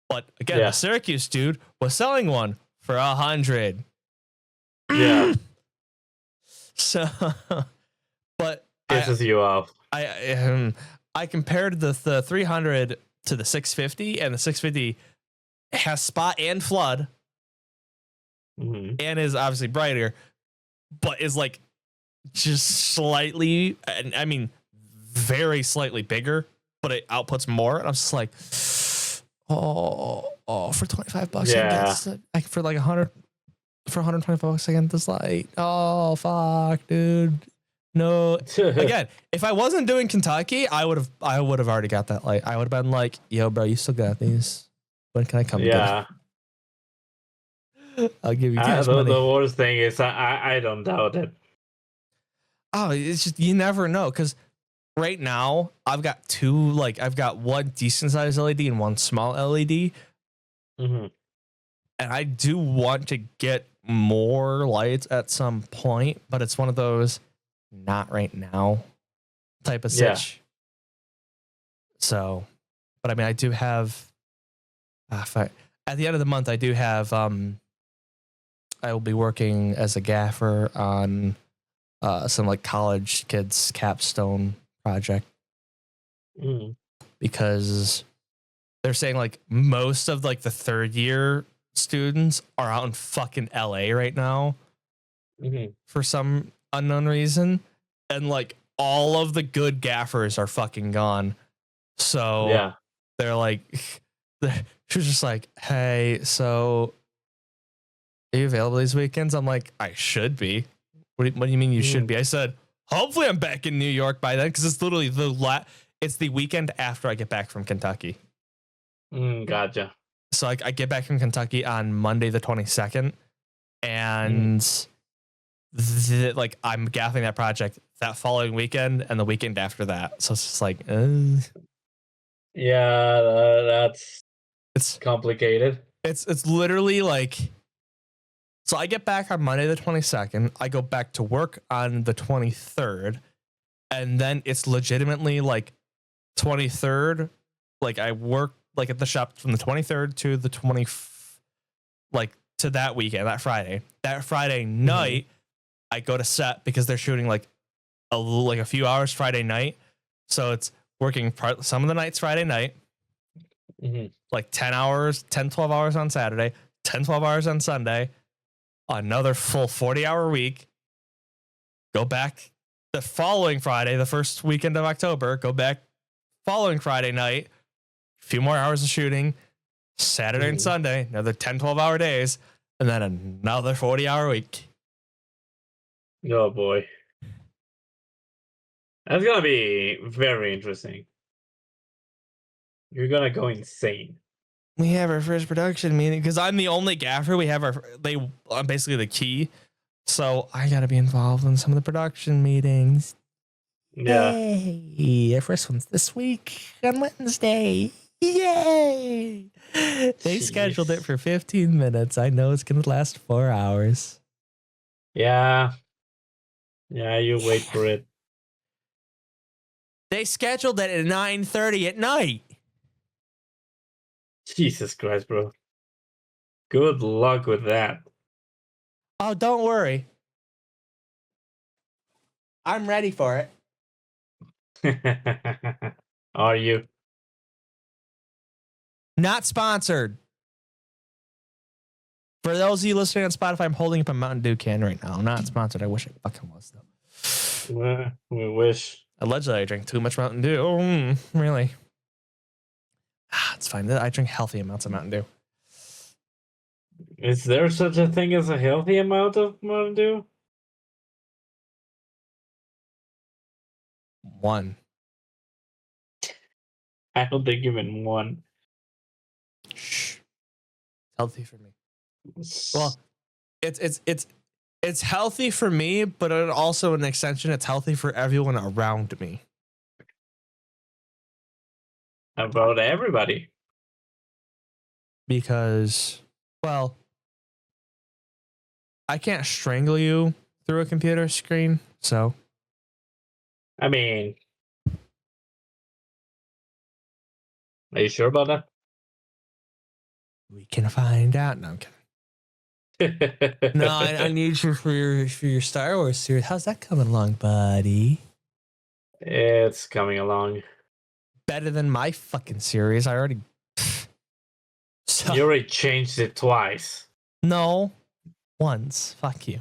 But again, the Syracuse dude was selling one for $100. Yeah. So, but pisses you off. I compared the 300 to the 650, and the 650 has spot and flood, and is obviously brighter, but is like just slightly, I mean, very slightly bigger, but it outputs more. And I'm just like, oh, for $25, I guess, for like $100. for $125 again this light. Oh fuck, dude. No. Again, if I wasn't doing Kentucky, I would have already got that light. I would have been like, yo, bro, you still got these. When can I come Yeah. get it? I'll give you cash The money. worst thing is I don't doubt it. Oh, it's just you never know, because right now I've got I've got one decent sized LED and one small LED. Mm-hmm. And I do want to get more lights at some point, but it's one of those not right now type of sitch. So, but I mean, I do have at the end of the month, I do have I will be working as a gaffer on some like college kids capstone project, because they're saying like most of like the third year students are out in fucking LA right now for some unknown reason, and like all of the good gaffers are fucking gone. So they're like, she was just like, hey, so are you available these weekends? I'm like, I should be. What do you mean you should be? I said, hopefully I'm back in New York by then, because it's literally it's the weekend after I get back from Kentucky. Gotcha. So I get back from Kentucky on Monday the 22nd, and like I'm gaffing that project that following weekend and the weekend after that. So it's just like, yeah, it's complicated. It's literally like, so I get back on Monday the 22nd. I go back to work on the 23rd, and then it's legitimately like 23rd. Like I work like at the shop from the 23rd to the 20, like to that weekend, that Friday. That Friday night, I go to set because they're shooting like a few hours Friday night. So it's working some of the nights Friday night, like 10 hours, 10, 12 hours on Saturday, 10, 12 hours on Sunday, another full 40-hour week. Go back the following Friday, the first weekend of October, go back following Friday night, a few more hours of shooting, Saturday and Sunday, another 10, 12-hour days, and then another 40-hour week. Oh boy. That's gonna be very interesting. You're gonna go insane. We have our first production meeting because I'm the only gaffer. I'm basically the key, so I gotta be involved in some of the production meetings. Yeah. Hey, our first one's this week on Wednesday. Yay! They scheduled it for 15 minutes. I know it's gonna last 4 hours. Yeah. Yeah, you wait for it. They scheduled it at 9:30 at night. Jesus Christ, bro. Good luck with that. Oh, don't worry. I'm ready for it. Are you? Not sponsored. For those of you listening on Spotify, I'm holding up a Mountain Dew can right now. Not sponsored. I wish I fucking was, though. Well, we wish. Allegedly, I drink too much Mountain Dew. Really? It's fine. I drink healthy amounts of Mountain Dew. Is there such a thing as a healthy amount of Mountain Dew? One. I don't think even one. Shh. Healthy for me. Well, it's healthy for me, but also an extension. It's healthy for everyone around me. About everybody. Because, well, I can't strangle you through a computer screen, so. I mean, are you sure about that? We can find out. No, I'm kidding. No, I need you for your Star Wars series. How's that coming along, buddy? It's coming along. Better than my fucking series. I already. So, you already changed it twice. No, once. Fuck you.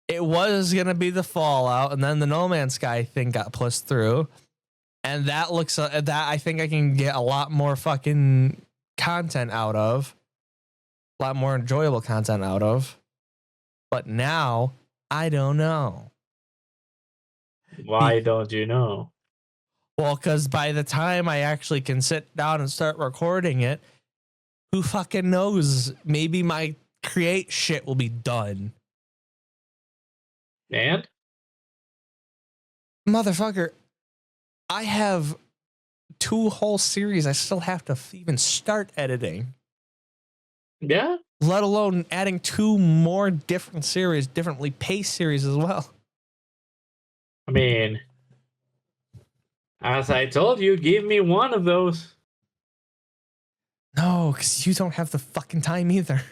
It was gonna be the Fallout, and then the No Man's Sky thing got pushed through, and that looks that I think I can get a lot more fucking content out of. a lot more enjoyable content out of. But now I don't know. Why don't you know? Well, because by the time I actually can sit down and start recording it, who fucking knows? Maybe my create shit will be done. And? Motherfucker, I have 2 whole series I still have to even start editing. Yeah? Let alone adding 2 more different series, differently paced series as well. I mean, as I told you, give me one of those. No, because you don't have the fucking time either.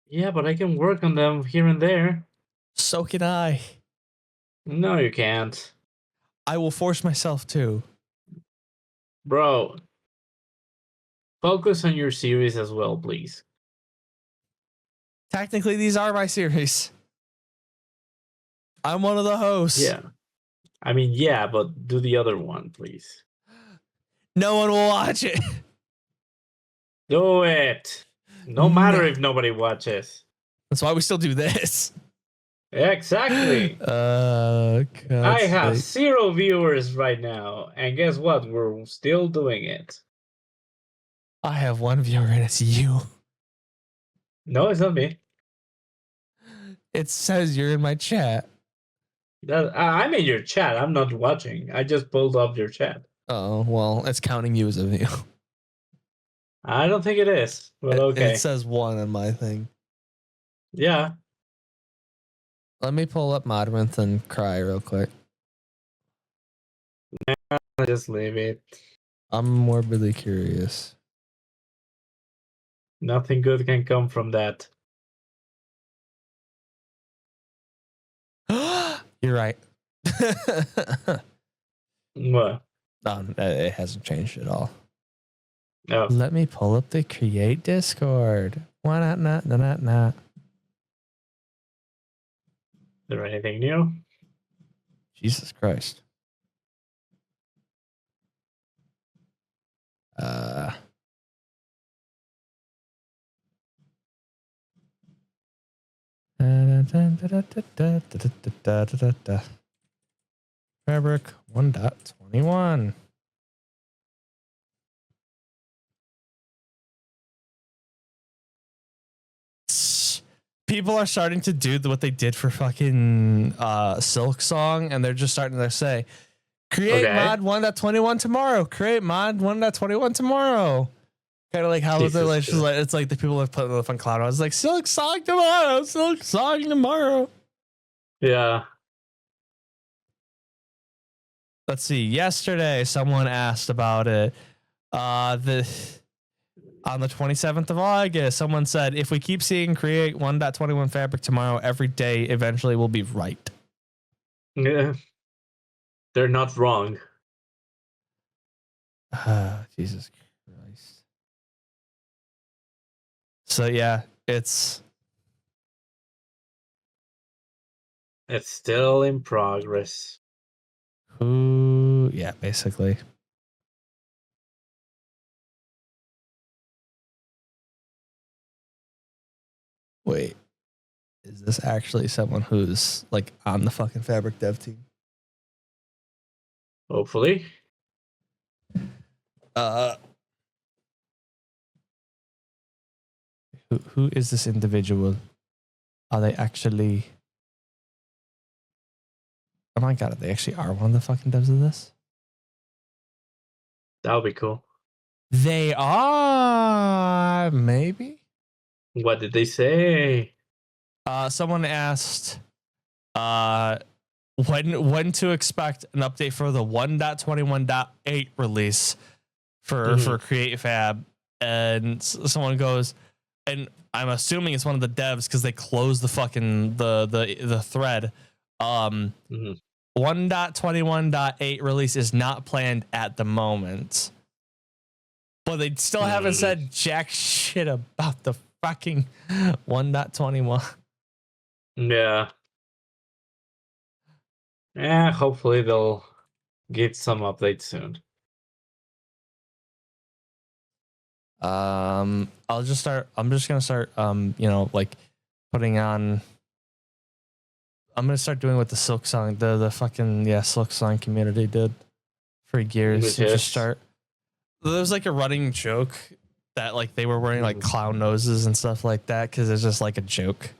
Yeah, but I can work on them here and there. So can I. No, you can't. I will force myself to. Bro, focus on your series as well, please. Technically, these are my series. I'm one of the hosts. Yeah. I mean, yeah, but do the other one, please. No one will watch it. Do it. No matter if nobody watches. That's why we still do this. Exactly. I have Sake. 0 viewers right now, and guess what? We're still doing it. I have 1 viewer and it's you. No, it's not me. It says you're in my chat. I'm in your chat. I'm not watching. I just pulled up your chat. Oh, well, it's counting you as a view. I don't think it is, but okay. It says 1 on my thing. Yeah. Let me pull up Modrinth and cry real quick. Just leave it. I'm morbidly curious. Nothing good can come from that. You're right. What? It hasn't changed at all. Oh. Let me pull up the create Discord. Why not? Is there anything new? Jesus Christ. Fabric 1.21. People are starting to do what they did for fucking Silk Song, and they're just starting to say, create mod 1.21 tomorrow. Create mod 1.21 tomorrow. Kind of like how it's like the people have put it up on Cloud. I was like, Silk Song tomorrow. Silk Song tomorrow. Yeah. Let's see. Yesterday, someone asked about it. On the 27th of August, someone said, if we keep seeing create 1.21 fabric tomorrow every day, eventually we'll be right. Yeah. They're not wrong. Jesus Christ. So yeah, it's still in progress. Yeah, basically. Wait, is this actually someone who's like on the fucking fabric dev team? Hopefully. Who is this individual? Are they actually? Oh my god, they actually are one of the fucking devs of this? That would be cool. They are, maybe? What did they say? Someone asked when to expect an update for the 1.21.8 release for Create Fab, and someone goes, and I'm assuming it's one of the devs because they closed the fucking the thread. 1.21.8 release is not planned at the moment, but they still haven't said jack shit about the fucking 1.21. Yeah. Yeah, hopefully they'll get some updates soon. I'll just start. I'm just gonna start. Like putting on. I'm gonna start doing what the Silk Song, the fucking Silk Song community did for years. And just start. There was like a running joke that like they were wearing like clown noses and stuff like that because it's just like a joke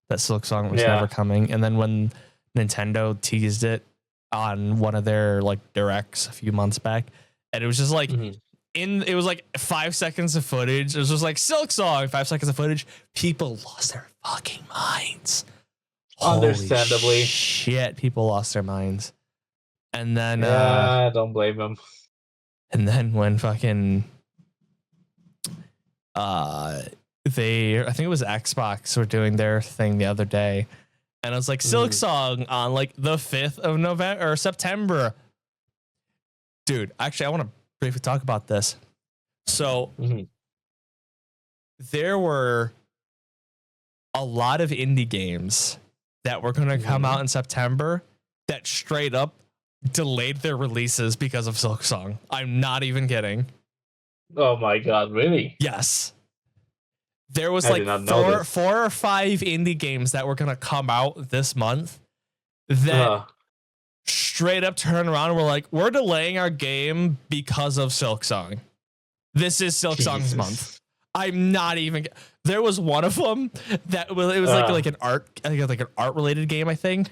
that Silk Song was never coming. And then when Nintendo teased it on one of their like directs a few months back, and it was just like it was like 5 seconds of footage. It was just like Silk Song, 5 seconds of footage. People lost their fucking minds. Understandably. Holy shit, people lost their minds. And then I don't blame them. And then when fucking I think it was Xbox were doing their thing the other day, and I was like Silk Song on like the 5th of November or September. Dude, actually I want to briefly talk about this. So there were a lot of indie games that were going to come out in September that straight up delayed their releases because of Silk Song. I'm not even kidding. Oh my god, really? Yes. There was like four or five indie games that were going to come out this month that straight up turned around and were like, we're delaying our game because of Silk Song. This is Silk Song's month. I'm not even. There was one of them that it was like an art, I think it was like an art related game, I think.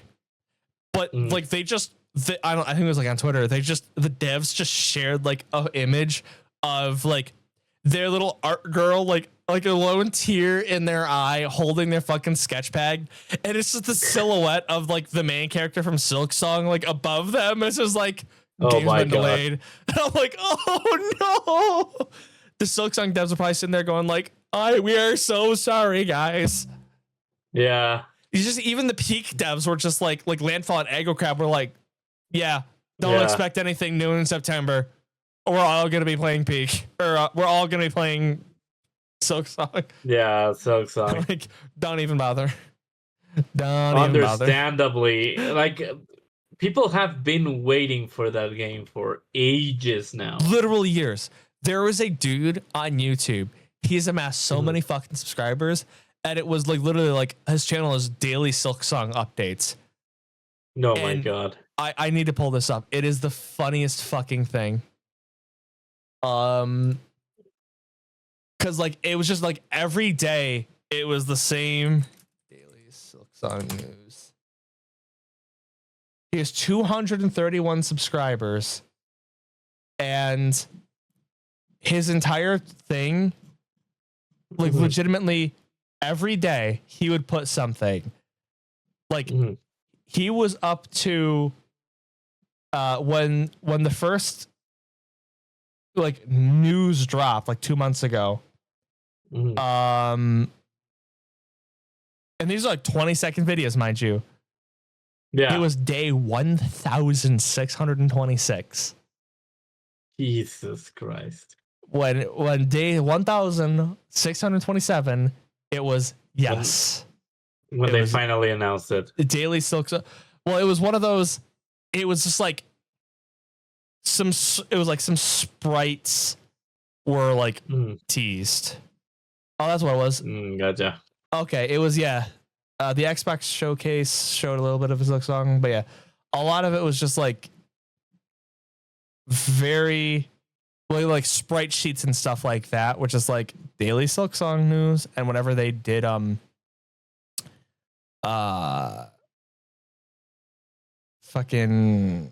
But like I think it was like on Twitter. The devs just shared like an image of like their little art girl, like a lone tear in their eye, holding their fucking sketch pad, and it's just the silhouette of like the main character from Silk Song, like above them. It's just like game's been delayed. And I'm like, oh no. The Silk Song devs are probably sitting there going like, we are so sorry, guys. Yeah. It's just even the Peak devs were just like Landfall and Aggro Crab were like, don't expect anything new in September. We're all gonna be playing Peak, or we're all gonna be playing Silk Song. Yeah, Silk Song. Like, don't even bother. Understandably, like people have been waiting for that game for ages now. Literal years. There was a dude on YouTube. He's amassed so many fucking subscribers, and it was like literally like his channel is daily Silk Song updates. Oh my god. I need to pull this up. It is the funniest fucking thing. Cause like it was just like every day it was the same daily Silk Song news. He has 231 subscribers, and his entire thing, like legitimately every day he would put something. Like he was up to when the first like news dropped like 2 months ago. And these are like 20-second videos, mind you. Yeah. It was day 1626. Jesus Christ. When day 1627, it was yes. When they finally announced it. The Daily Silk. Well, it was one of those. It was just like some sprites were like teased. Oh, that's what it was. Gotcha. Okay, it was the Xbox showcase showed a little bit of a Silk Song, but yeah, a lot of it was just like very like sprite sheets and stuff like that, which is like daily Silk Song news. And whenever they did fucking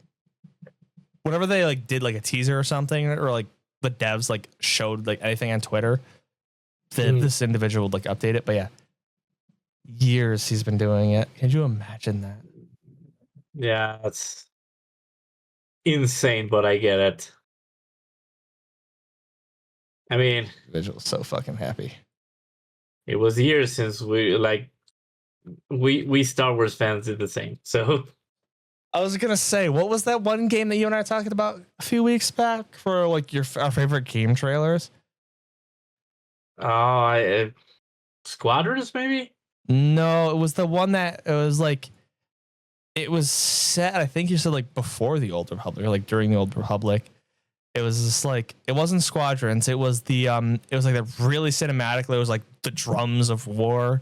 whenever they like did like a teaser or something, or like the devs like showed like anything on Twitter, this individual would like update it. But yeah, years he's been doing it. Can you imagine that? Yeah, that's insane, but I get it. I mean, individual's so fucking happy. It was years since we Star Wars fans did the same. So I was gonna say, what was that one game that you and I were talking about a few weeks back for like our favorite game trailers? Squadrons, maybe? No, it was the one that it was like it was set. I think you said like before the Old Republic or like during the Old Republic. It was just like it wasn't Squadrons. It was the it was like the really cinematic. It was like the drums of war.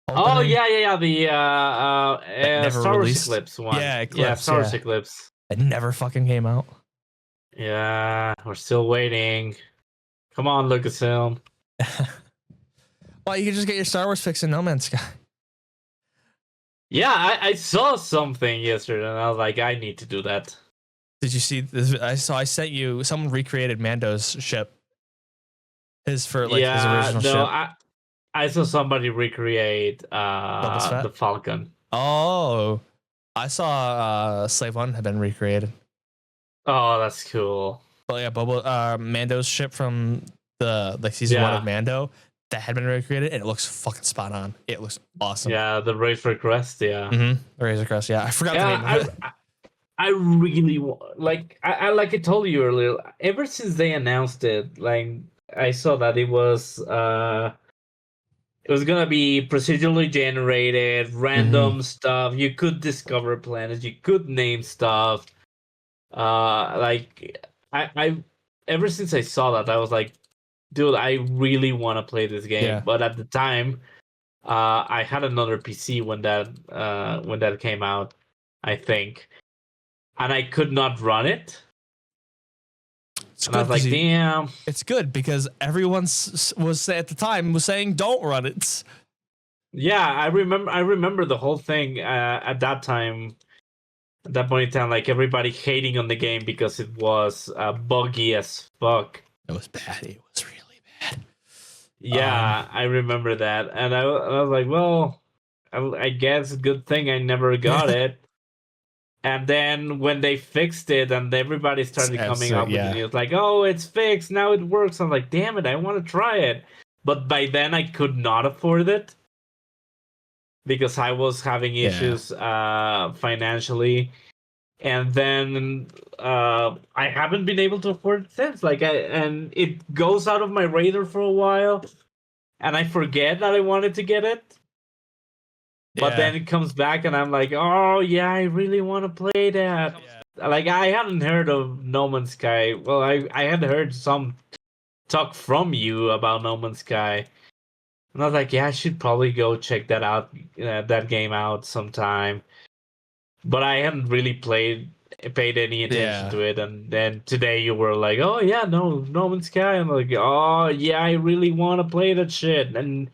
Oh Opening yeah. The that never Star Wars released. Eclipse one. Yeah, Yeah, Eclipse. Star Wars Yeah, Eclipse. it never fucking came out. Yeah, we're still waiting. Come on, Lucasfilm. Well, you can just get your Star Wars fix in No Man's Sky. Yeah, I saw something yesterday, and I was like, I need to do that. Did you see this? I sent you. Someone recreated Mando's ship. His for like his original ship. I saw somebody recreate Boba's Fett? the Falcon. Oh, I saw Slave One had been recreated. Oh, that's cool. But yeah, Mando's ship from the like season 1 of Mando that had been recreated, and it looks fucking spot on. It looks awesome. Yeah, the Razor Crest. Yeah, the Razor Crest. Yeah, I forgot the name of it. I really like. I like I told you earlier. Ever since they announced it, like I saw that it was gonna be procedurally generated, random stuff. You could discover planets. You could name stuff. Like I ever since I saw that, I was like, dude, I really want to play this game. Yeah. But at the time, I had another PC when that came out, I think, and I could not run it. And I was like, damn. It's good because everyone was at the time was saying don't run it. Yeah, I remember the whole thing at that time. At that point in time, like everybody hating on the game because it was buggy as fuck. It was bad. It was really bad. Yeah, I remember that, and I was like, well, I guess good thing I never got it. And then when they fixed it, and everybody started coming up with the news, like, oh, it's fixed now, it works. I'm like, damn it, I want to try it, but by then I could not afford it because I was having issues financially. And then I haven't been able to afford it since. And it goes out of my radar for a while, and I forget that I wanted to get it. But then it comes back, and I'm like, oh yeah, I really want to play that. Yeah. Like I hadn't heard of No Man's Sky. Well, I had heard some talk from you about No Man's Sky, and I was like, yeah, I should probably go check that out, that game out sometime. But I hadn't really paid any attention to it, and then today you were like, "Oh yeah, No Man's Sky." I'm like, "Oh yeah, I really want to play that shit." And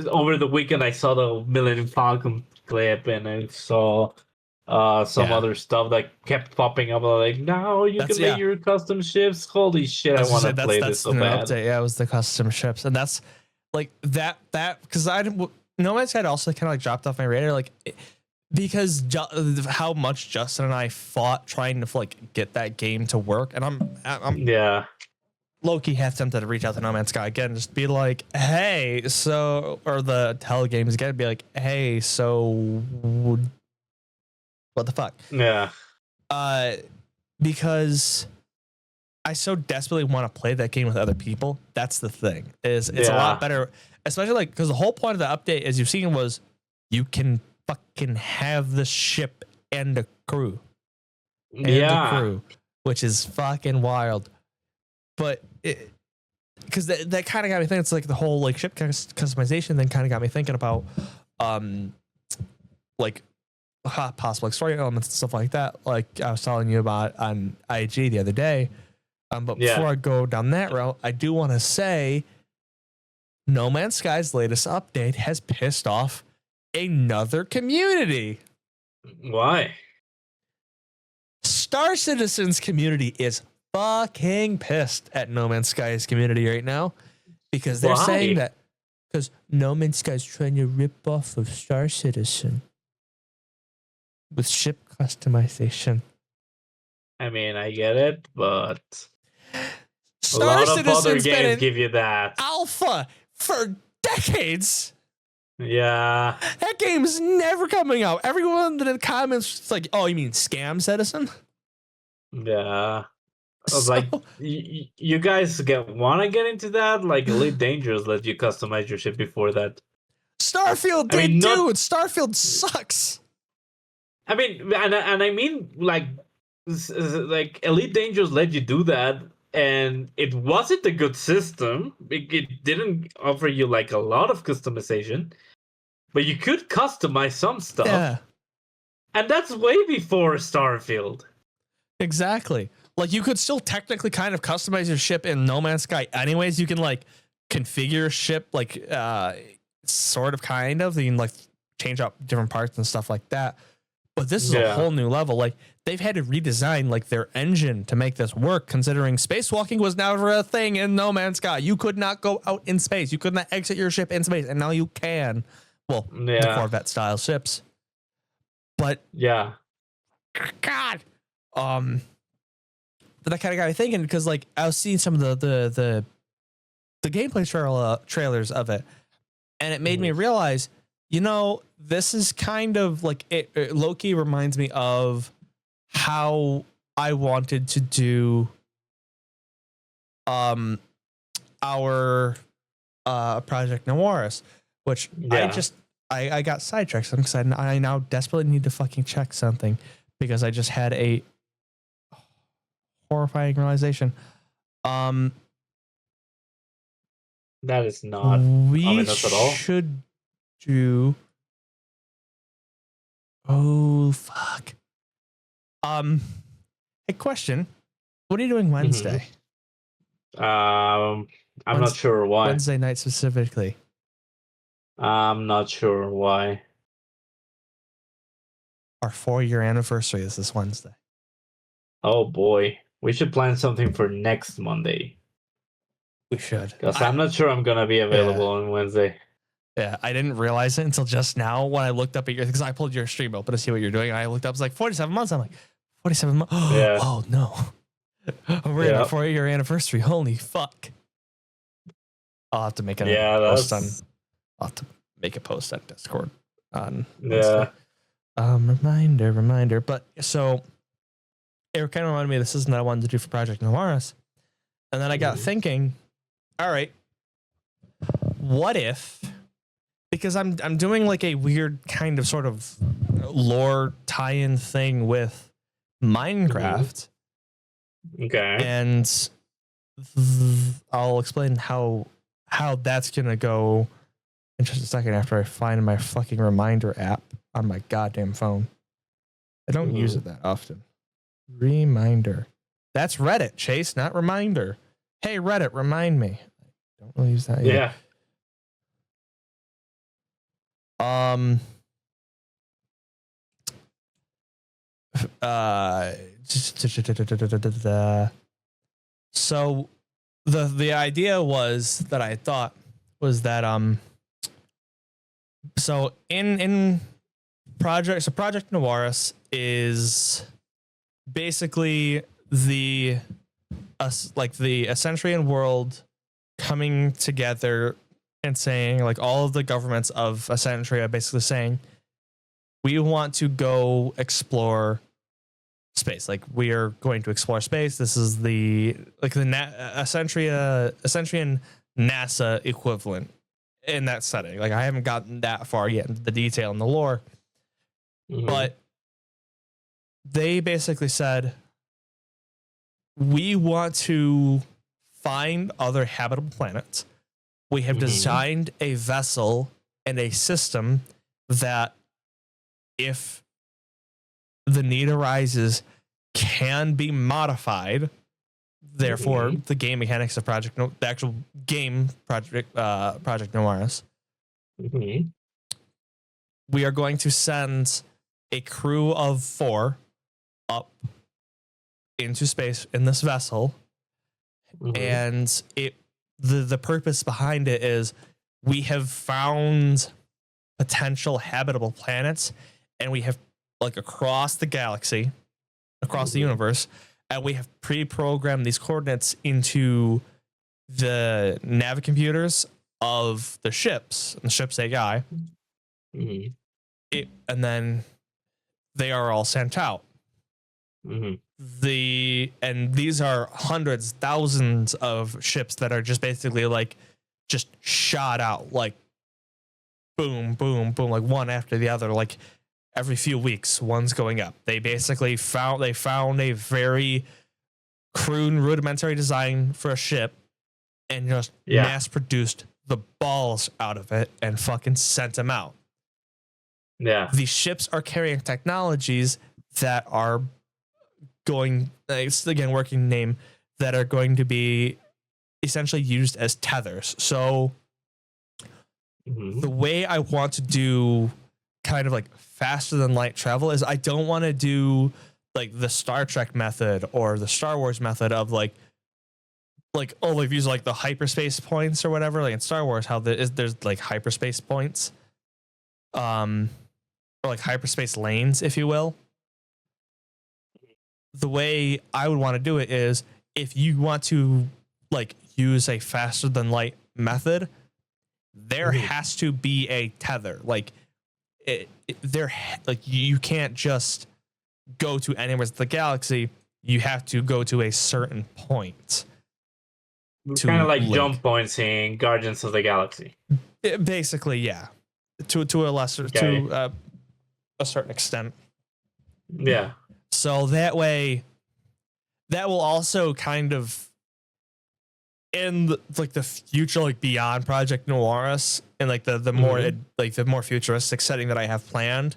over the weekend, I saw the Millennium Falcon clip, and I saw some other stuff that kept popping up. I'm like, "No, you can make your custom ships." Holy shit, I want to play this so bad. Update. Yeah, it was the custom ships, and that's like that because No Man's Sky also kind of like dropped off my radar, like. Because how much Justin and I fought trying to like get that game to work, and I'm low-key half tempted to reach out to No Man's Sky again, just be like, hey, so, or the Tell games again, be like, hey, so what the fuck? Yeah. Because I so desperately want to play that game with other people. That's the thing. It's a lot better, especially like because the whole point of the update, as you've seen, was you can fucking have the ship and the crew. Which is fucking wild. But because that kind of got me thinking, it's like the whole like ship customization then kind of got me thinking about like possible like story elements and stuff like that, like I was telling you about on IG the other day. But before I go down that route, I do want to say No Man's Sky's latest update has pissed off another community. Why? Star Citizen's community is fucking pissed at No Man's Sky's community right now because they're saying that because No Man's Sky's trying to rip off of Star Citizen with ship customization. I mean, I get it, but Star a lot of Citizen's other games give you that alpha for decades. Yeah. That game's never coming out. Everyone in the comments is like, oh, you mean Scam Citizen? Yeah. I was like, you guys want to get into that? Like, Elite Dangerous let you customize your ship before that. Starfield did too, and Starfield sucks. I mean, and I mean, like, like Elite Dangerous let you do that, and it wasn't a good system. It didn't offer you like a lot of customization, but you could customize some Yeah, stuff, and that's way before Starfield. exactly. Like you could still technically kind of customize your ship in No Man's Sky anyways. You can like configure your ship like sort of kind of. You can like change out different parts and stuff like that. But this is a Yeah. whole new level. Like they've had to redesign like their engine to make this work, considering spacewalking was never a thing in No Man's Sky. You could not go out in space. You could not exit your ship in space, and now you can. Well, the Yeah. Corvette style ships. But Yeah. God, but that kind of got me thinking, because like I was seeing some of the gameplay trailers of it, and it made me realize, you know, this is kind of like it low-key reminds me of how I wanted to do our Project Noiris, which I got sidetracked because I now desperately need to fucking check something, because I just had a horrifying realization. That is not ominous at all. We should do. Oh fuck. A question. What are you doing Wednesday? I'm not sure why. Wednesday night specifically. I'm not sure why. Our 4-year anniversary is this Wednesday. Oh boy. We should plan something for next Monday. We should. Because I'm not sure I'm going to be available on Wednesday. Yeah, I didn't realize it until just now when I looked up at your, because I pulled your stream open to see what you're doing. And I looked up, it was like 47 months. I'm like, 47 months? Yeah. Oh no. We're in our 4-year anniversary. Holy fuck. I'll have to make a post on. I'll have to make a post on Discord on Wednesday. Reminder. But so it kind of reminded me of this is what I wanted to do for Project Noiris. And then I got thinking, all right, what if, because I'm doing like a weird kind of sort of lore tie-in thing with Minecraft. Okay. And I'll explain how that's gonna go in just a second after I find my fucking reminder app on my goddamn phone. I don't use it that often. Reminder. That's Reddit, Chase, not reminder. Hey, Reddit, remind me. I don't really use that either. So the idea was that I thought was that so in Project Noiris is basically the Ascentrian world coming together and saying, like, all of the governments of Ascentria basically saying, we want to go explore space. Like, we are going to explore space. This is the Ascentrian NASA equivalent in that setting. Like, I haven't gotten that far yet into the detail and the lore, but they basically said, we want to find other habitable planets. We have designed a vessel and a system that, if the need arises, can be modified. Therefore, the game mechanics of the actual game Project Noiris. We are going to send a crew of 4 up into space in this vessel, and the purpose behind it is, we have found potential habitable planets, and we have, like, across the galaxy, across the universe, and we have pre-programmed these coordinates into the nav computers of the ships and the ship's AI. And then they are all sent out. And these are hundreds, thousands of ships that are just basically like just shot out, like boom, boom, boom, like one after the other. Like, every few weeks, one's going up. They basically found a very crude, rudimentary design for a ship, and just mass produced the balls out of it and fucking sent them out. Yeah. These ships are carrying technologies that are going, it's again working name, that are going to be essentially used as tethers. So the way I want to do kind of like faster than light travel is I don't want to do like the Star Trek method or the Star Wars method of like use like the hyperspace points or whatever, like in Star Wars, how there's like hyperspace points, or like hyperspace lanes, if you will. The way I would want to do it is, if you want to like use a faster than light method, there has to be a tether. Like you can't just go to anywhere in the galaxy. You have to go to a certain point. Kind of like jump points in Guardians of the Galaxy. Basically, yeah. To a lesser, to a certain extent. Yeah. So that way, that will also kind of, in the future, like beyond Project Noiris, and like the more futuristic setting that I have planned,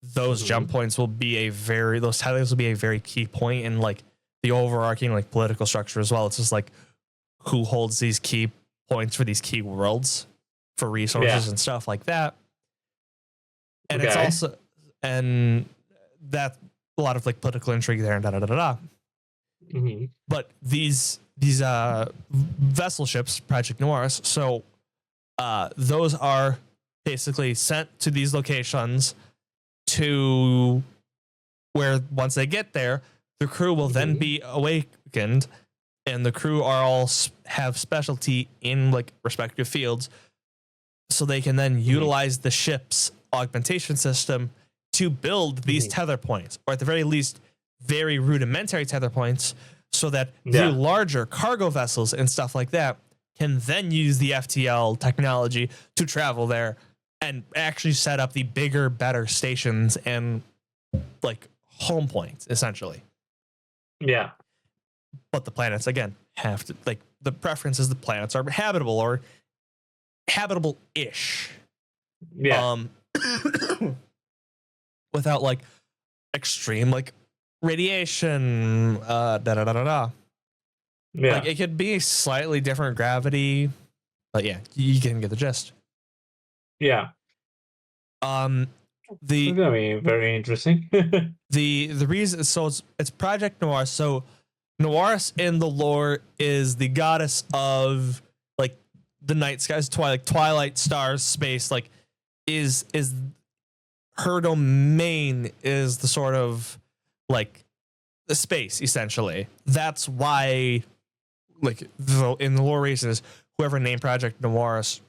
those jump points will be those tethers will be a very key point in like the overarching like political structure as well. It's just like, who holds these key points for these key worlds for resources and stuff like that. And it's also, and that a lot of like political intrigue there and But these vessel ships, Project Noiris, so those are basically sent to these locations to where once they get there, the crew will then be awakened, and the crew are all have specialty in like respective fields, so they can then utilize the ship's augmentation system to build these tether points, or at the very least very rudimentary tether points, so that the larger cargo vessels and stuff like that can then use the FTL technology to travel there and actually set up the bigger, better stations and like home points, essentially. Yeah. But the planets, again, have to, like, the preference is the planets are habitable or habitable-ish. Yeah. Without, like, extreme, like, radiation, Yeah. Like, it could be slightly different gravity, but yeah, you can get the gist. Yeah. It's gonna be very interesting. the reason, so it's Project Noir. So Noiris in the lore is the goddess of like the night skies, twilight stars, space. Like is her domain is the sort of like the space, essentially. That's why, like, in the lore reasons, whoever named Project Noiris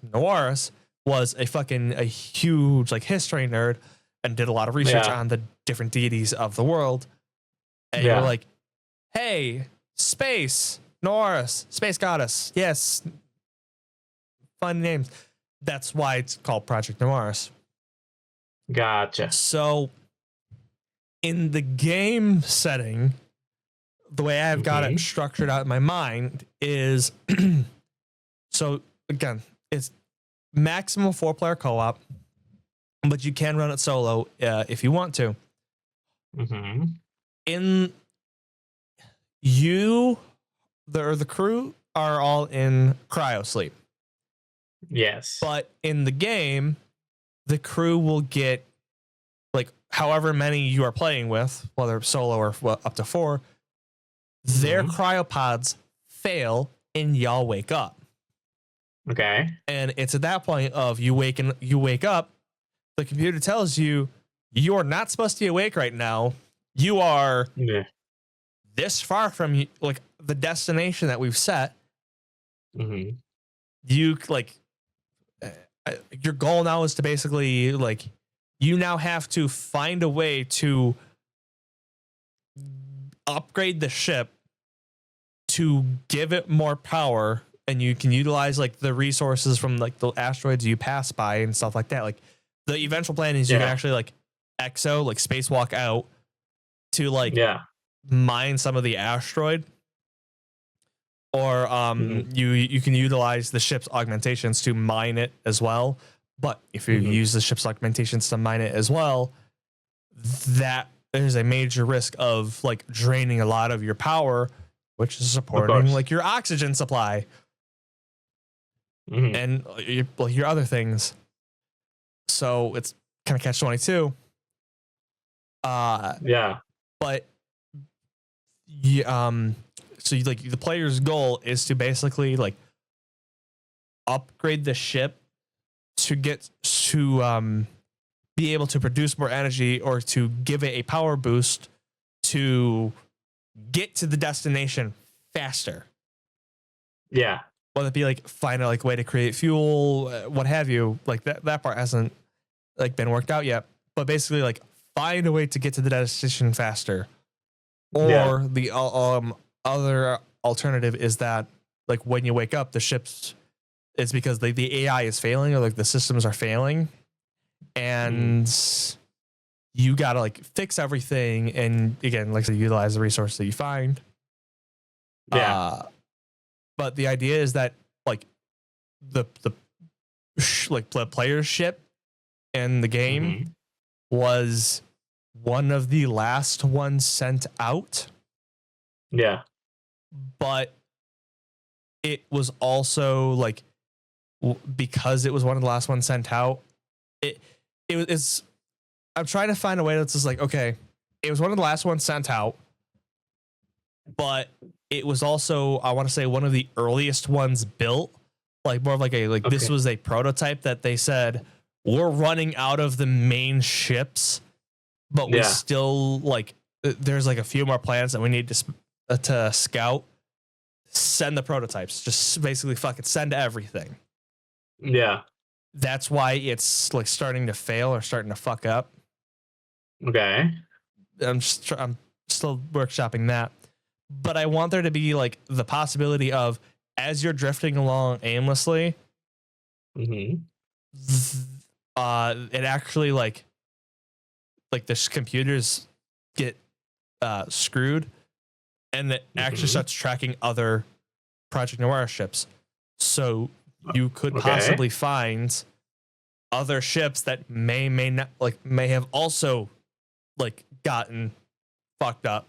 was a huge like history nerd and did a lot of research on the different deities of the world. And you're like, hey, space, Noiris, space goddess. Yes. Fun names. That's why it's called Project Noiris. Gotcha. So in the game setting, the way I've got it structured out in my mind is so again, it's maximum 4-player co-op, but you can run it solo if you want to. In the crew are all in cryo sleep. Yes. But in the game, the crew will get like however many you are playing with, whether solo or up to 4, their cryopods fail and y'all wake up. Okay. And it's at that point of you wake up, the computer tells you are not supposed to be awake right now. You are this far from like the destination that we've set. You like your goal now is to basically like you now have to find a way to upgrade the ship to give it more power, and you can utilize like the resources from like the asteroids you pass by and stuff like that. Like the eventual plan is you can actually like exo, like spacewalk out to like mine some of the asteroid, or you can utilize the ship's augmentations to mine it as well. But if you use the ship's augmentations to mine it as well, that there's a major risk of like draining a lot of your power, which is supporting like your oxygen supply and your other things. So it's kind of catch-22. But so like the player's goal is to basically like upgrade the ship to get to be able to produce more energy, or to give it a power boost to get to the destination faster. Yeah. Whether it be like find a like way to create fuel, what have you, like that part hasn't like been worked out yet. But basically, like find a way to get to the destination faster. Or the other alternative is that like when you wake up, the ship's it's because the AI is failing, or like the systems are failing, and you gotta like fix everything. And again, like to utilize the resource that you find. But the idea is that like the player's ship in the game was one of the last ones sent out. Yeah. But it was also like because it was one of the last ones sent out. It's I'm trying to find a way that's just like, okay, it was one of the last ones sent out, but it was also, I want to say, one of the earliest ones built, like more of like this was a prototype that they said we're running out of the main ships, but we still like there's like a few more planets that we need to scout. Send the prototypes, just basically fucking send everything. Yeah. That's why it's like starting to fail or starting to fuck up. Okay. I'm still workshopping that, but I want there to be like the possibility of, as you're drifting along aimlessly, it actually like the computers get screwed, and it actually starts tracking other Project Noir ships. So you could possibly find other ships that may have also like gotten fucked up.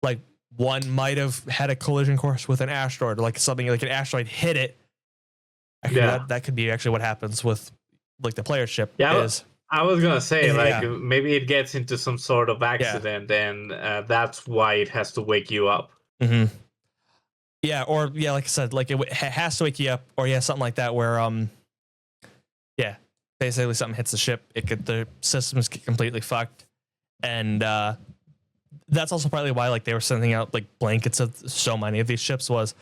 Like one might have had a collision course with an asteroid, or like something like an asteroid hit it. Actually, that could be actually what happens with like the player ship. I was gonna say maybe it gets into some sort of accident, and that's why it has to wake you up. Yeah, or like I said, like it has to wake you up, or something like that, where basically something hits the ship, the systems get completely fucked, and that's also partly why like they were sending out like blankets of so many of these ships, was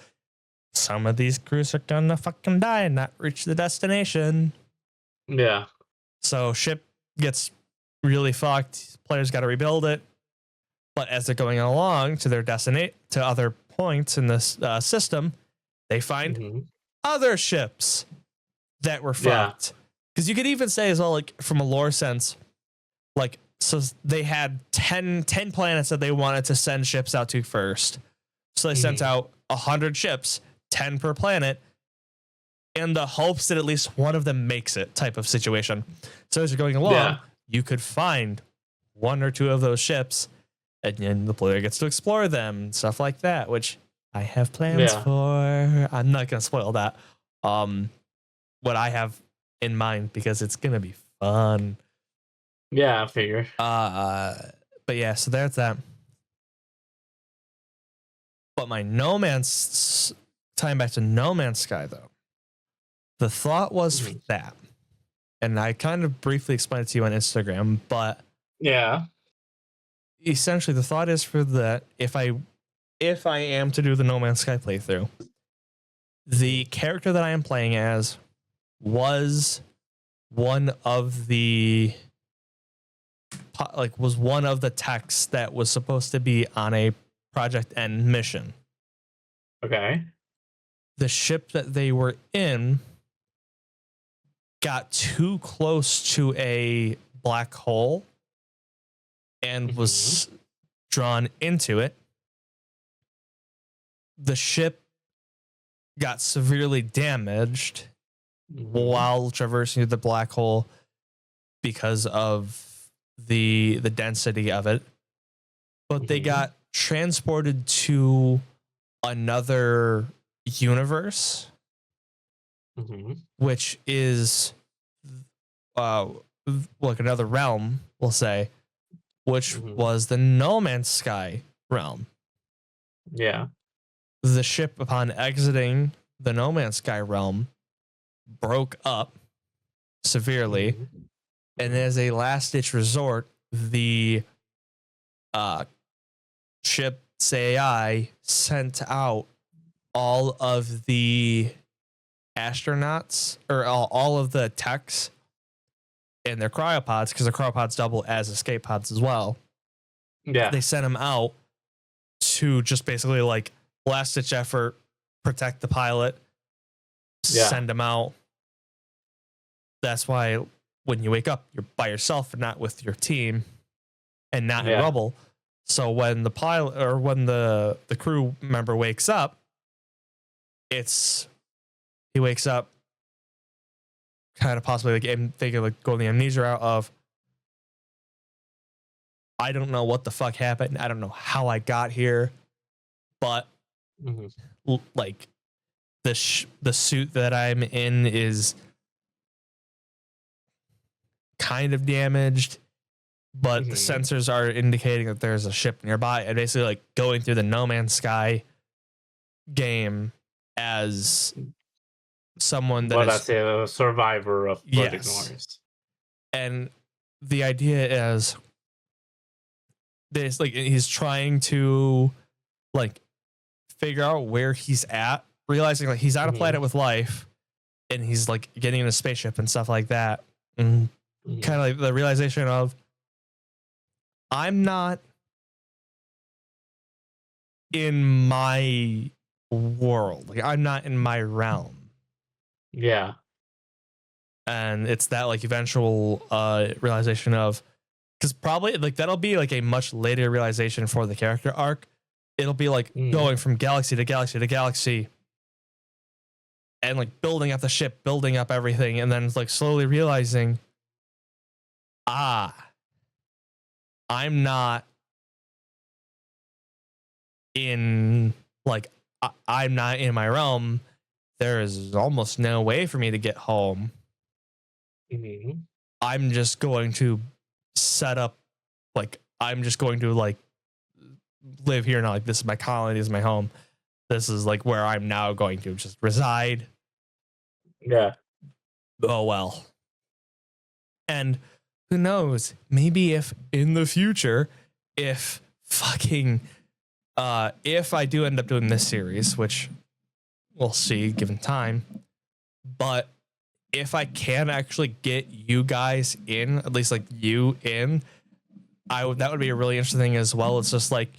some of these crews are gonna fucking die and not reach the destination. Yeah. So ship gets really fucked. Players got to rebuild it, but as they're going along to their destination, to other points in this system, they find other ships that were fucked. Because you could even say as well, like from a lore sense, like so they had 10 planets that they wanted to send ships out to first. So they sent out 100 ships, 10 per planet, in the hopes that at least one of them makes it, type of situation. So as you're going along, you could find one or two of those ships, and then the player gets to explore them, stuff like that, which I have plans for. I'm not gonna spoil that. What I have in mind, because it's gonna be fun. Yeah, I figure. But yeah, so there's that. But my tying back to No Man's Sky though, the thought was for that, and I kind of briefly explained it to you on Instagram, but essentially the thought is for that, if I am to do the No Man's Sky playthrough, the character that I am playing as was one of the techs that was supposed to be on a Project N mission. Okay. The ship that they were in got too close to a black hole and was drawn into it. The ship got severely damaged while traversing the black hole because of the density of it. But they got transported to another universe, which is like another realm, we'll say, which was the No Man's Sky realm. Yeah. The ship, upon exiting the No Man's Sky realm, broke up severely, and as a last-ditch resort, the ship's AI sent out all of the astronauts, or all of the techs in their cryopods, because the cryopods double as escape pods as well. Yeah. They sent them out to just basically like last-ditch effort, protect the pilot, send them out. That's why when you wake up, you're by yourself and not with your team and not in rubble. So when the pilot or when the crew member wakes up, he wakes up kind of possibly like thinking like going the amnesia route of, I don't know what the fuck happened. I don't know how I got here, but like the suit that I'm in is kind of damaged, but the sensors are indicating that there's a ship nearby, and basically like going through the No Man's Sky game as someone that is a survivor of Project Norris. And the idea is this, like, he's trying to like figure out where he's at, realizing like he's on a planet with life, and he's like getting in a spaceship and stuff like that, and kind of like the realization of, I'm not in my world, like I'm not in my realm. Yeah. And it's that like eventual realization of, because probably like that'll be like a much later realization for the character arc. It'll be like going from galaxy to galaxy to galaxy and like building up the ship, building up everything, and then it's like slowly realizing, I'm not in like I'm not in my realm. There is almost no way for me to get home. I'm just going to set up, like I'm just going to like live here now. Like this is my colony, this is my home. This is like where I'm now going to just reside. Yeah. Oh well. And who knows? Maybe if in the future, if I do end up doing this series, which we'll see given time, but if I can actually get you guys in, at least like you in, that would be a really interesting thing as well. It's just like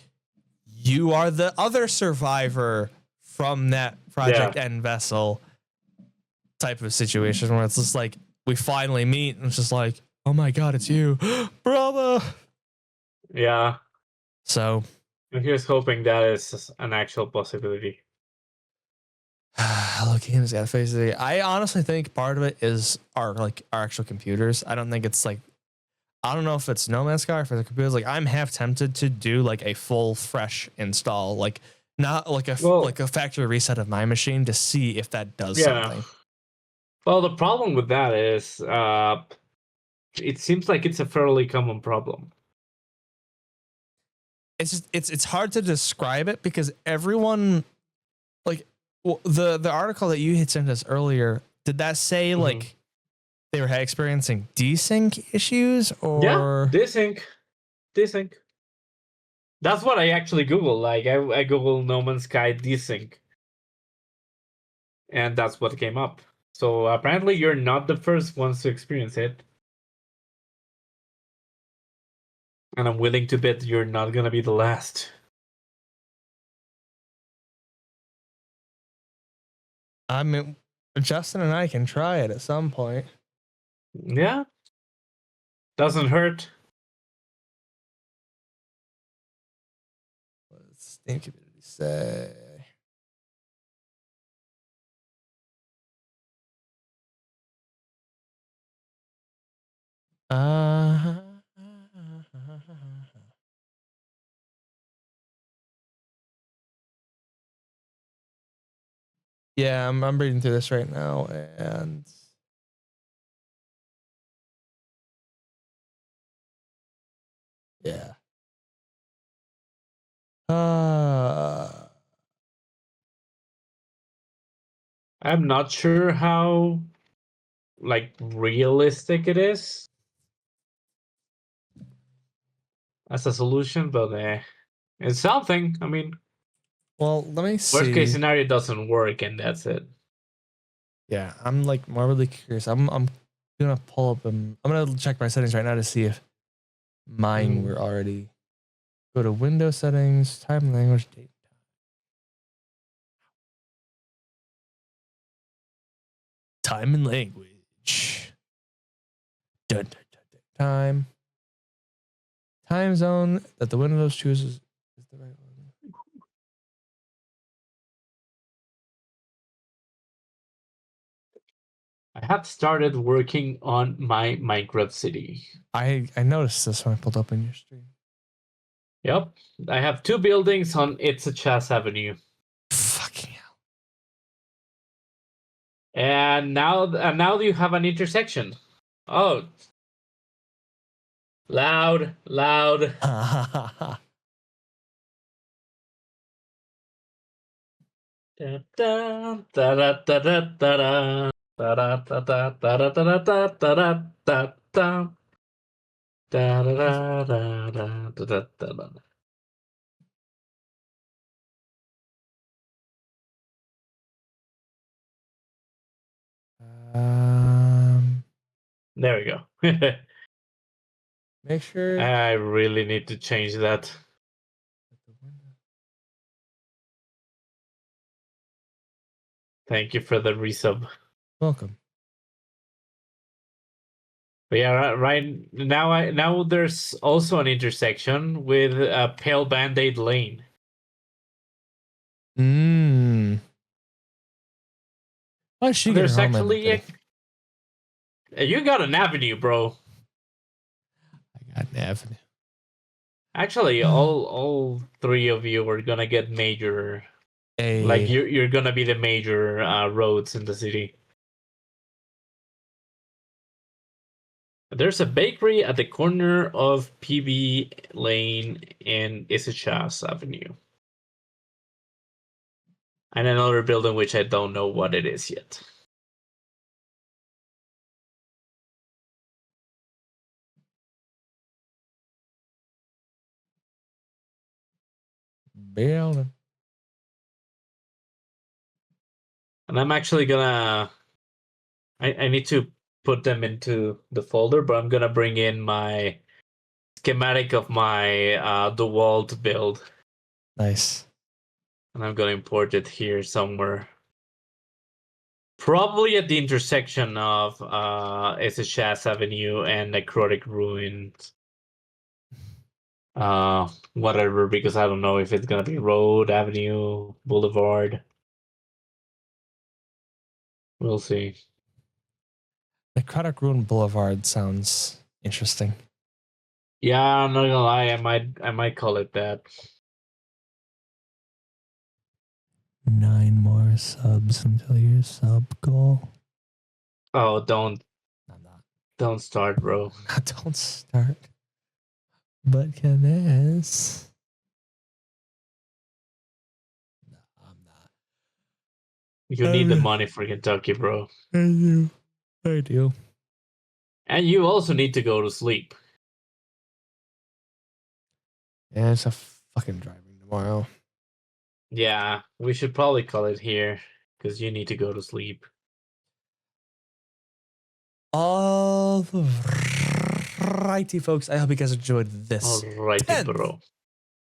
you are the other survivor from that Project N vessel type of situation where it's just like we finally meet and it's just like, oh my god, it's you, brother. Yeah. So here's hoping that is an actual possibility. Hello Games got to face it. I honestly think part of it is our actual computers. I don't think it's like, I don't know if it's No Man's Sky or for the computers. Like I'm half tempted to do like a full fresh install, like not like a factory reset of my machine to see if that does something. Well, the problem with that is it seems like it's a fairly common problem. It's just, it's hard to describe it because everyone, like, well, the article that you had sent us earlier, did that say like they were experiencing desync issues or desync? That's what I actually Googled. Like I Googled No Man's Sky desync, and that's what came up. So apparently you're not the first ones to experience it. And I'm willing to bet you're not gonna be the last. I mean, Justin and I can try it at some point. Yeah. Doesn't hurt. Steam community say? Uh, yeah, I'm reading through this right now, and yeah. I'm not sure how like realistic it is as a solution, but it's something. I mean, Well, let me worst case see. scenario doesn't work, and that's it. Yeah, I'm like morbidly curious. I'm gonna pull up and I'm gonna check my settings right now to see if mine were already. Go to Windows settings, time, language, date. Time and language. Dun, dun, dun, dun. Time zone that the Windows chooses is the right one. I have started working on my Minecraft city. I noticed this when I pulled up in your stream. Yep, I have 2 buildings on It's a Chas Avenue, Fucking hell. and now you have an intersection. Oh, loud. Da, da, da, da, da, da, da, da, da, da, da, da, da, da, da, da, da, da. Da, da, da, da, da, da, da, da. um, There we go. make sure. I really need to change that. Thank you for the resub. Welcome. But yeah, right now there's also an intersection with a Pale Band-Aid Lane. Why is she getting There's home actually you got an avenue, bro. I got an avenue. Actually, all 3 of you are gonna get major. Like you're gonna be the major roads in the city. There's a bakery at the corner of PB Lane and Isachas Avenue. And another building which I don't know what it is yet. building. And I'm actually gonna I need to put them into the folder, but I'm gonna bring in my schematic of my DeWalt build. Nice. And I'm gonna import it here somewhere. Probably at the intersection of SHS Avenue and Necrotic Ruins. Whatever, because I don't know if it's gonna be road, avenue, boulevard. We'll see. Necrotic Ruin Boulevard sounds interesting. Yeah, I'm not gonna lie, I might call it that. 9 more subs until your sub goal. Oh, don't I'm not. don't start, bro. Don't start. But Canaz. No, I'm not. You need the money for Kentucky, bro. I do. I do. And you also need to go to sleep. Yeah, it's a fucking driving tomorrow. Yeah, we should probably call it here because you need to go to sleep. All righty, folks. I hope you guys enjoyed this Alrighty, bro.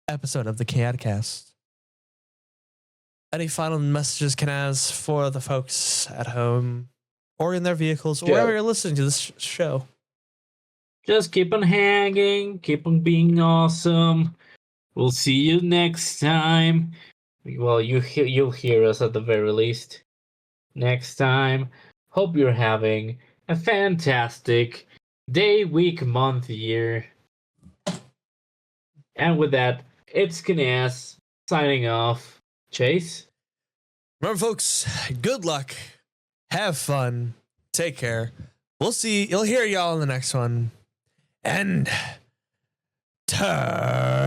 episode of the CHAOTICAST. Any final messages, Canaz, for the folks at home or in their vehicles, or wherever you're listening to this show? Just keep on hanging, keep on being awesome. We'll see you next time. Well, you'll hear us at the very least next time. Hope you're having a fantastic day, week, month, year. And with that, it's Canaz signing off. Chase? Remember, folks, good luck. Have fun. Take care. You'll hear y'all in the next one. And turn.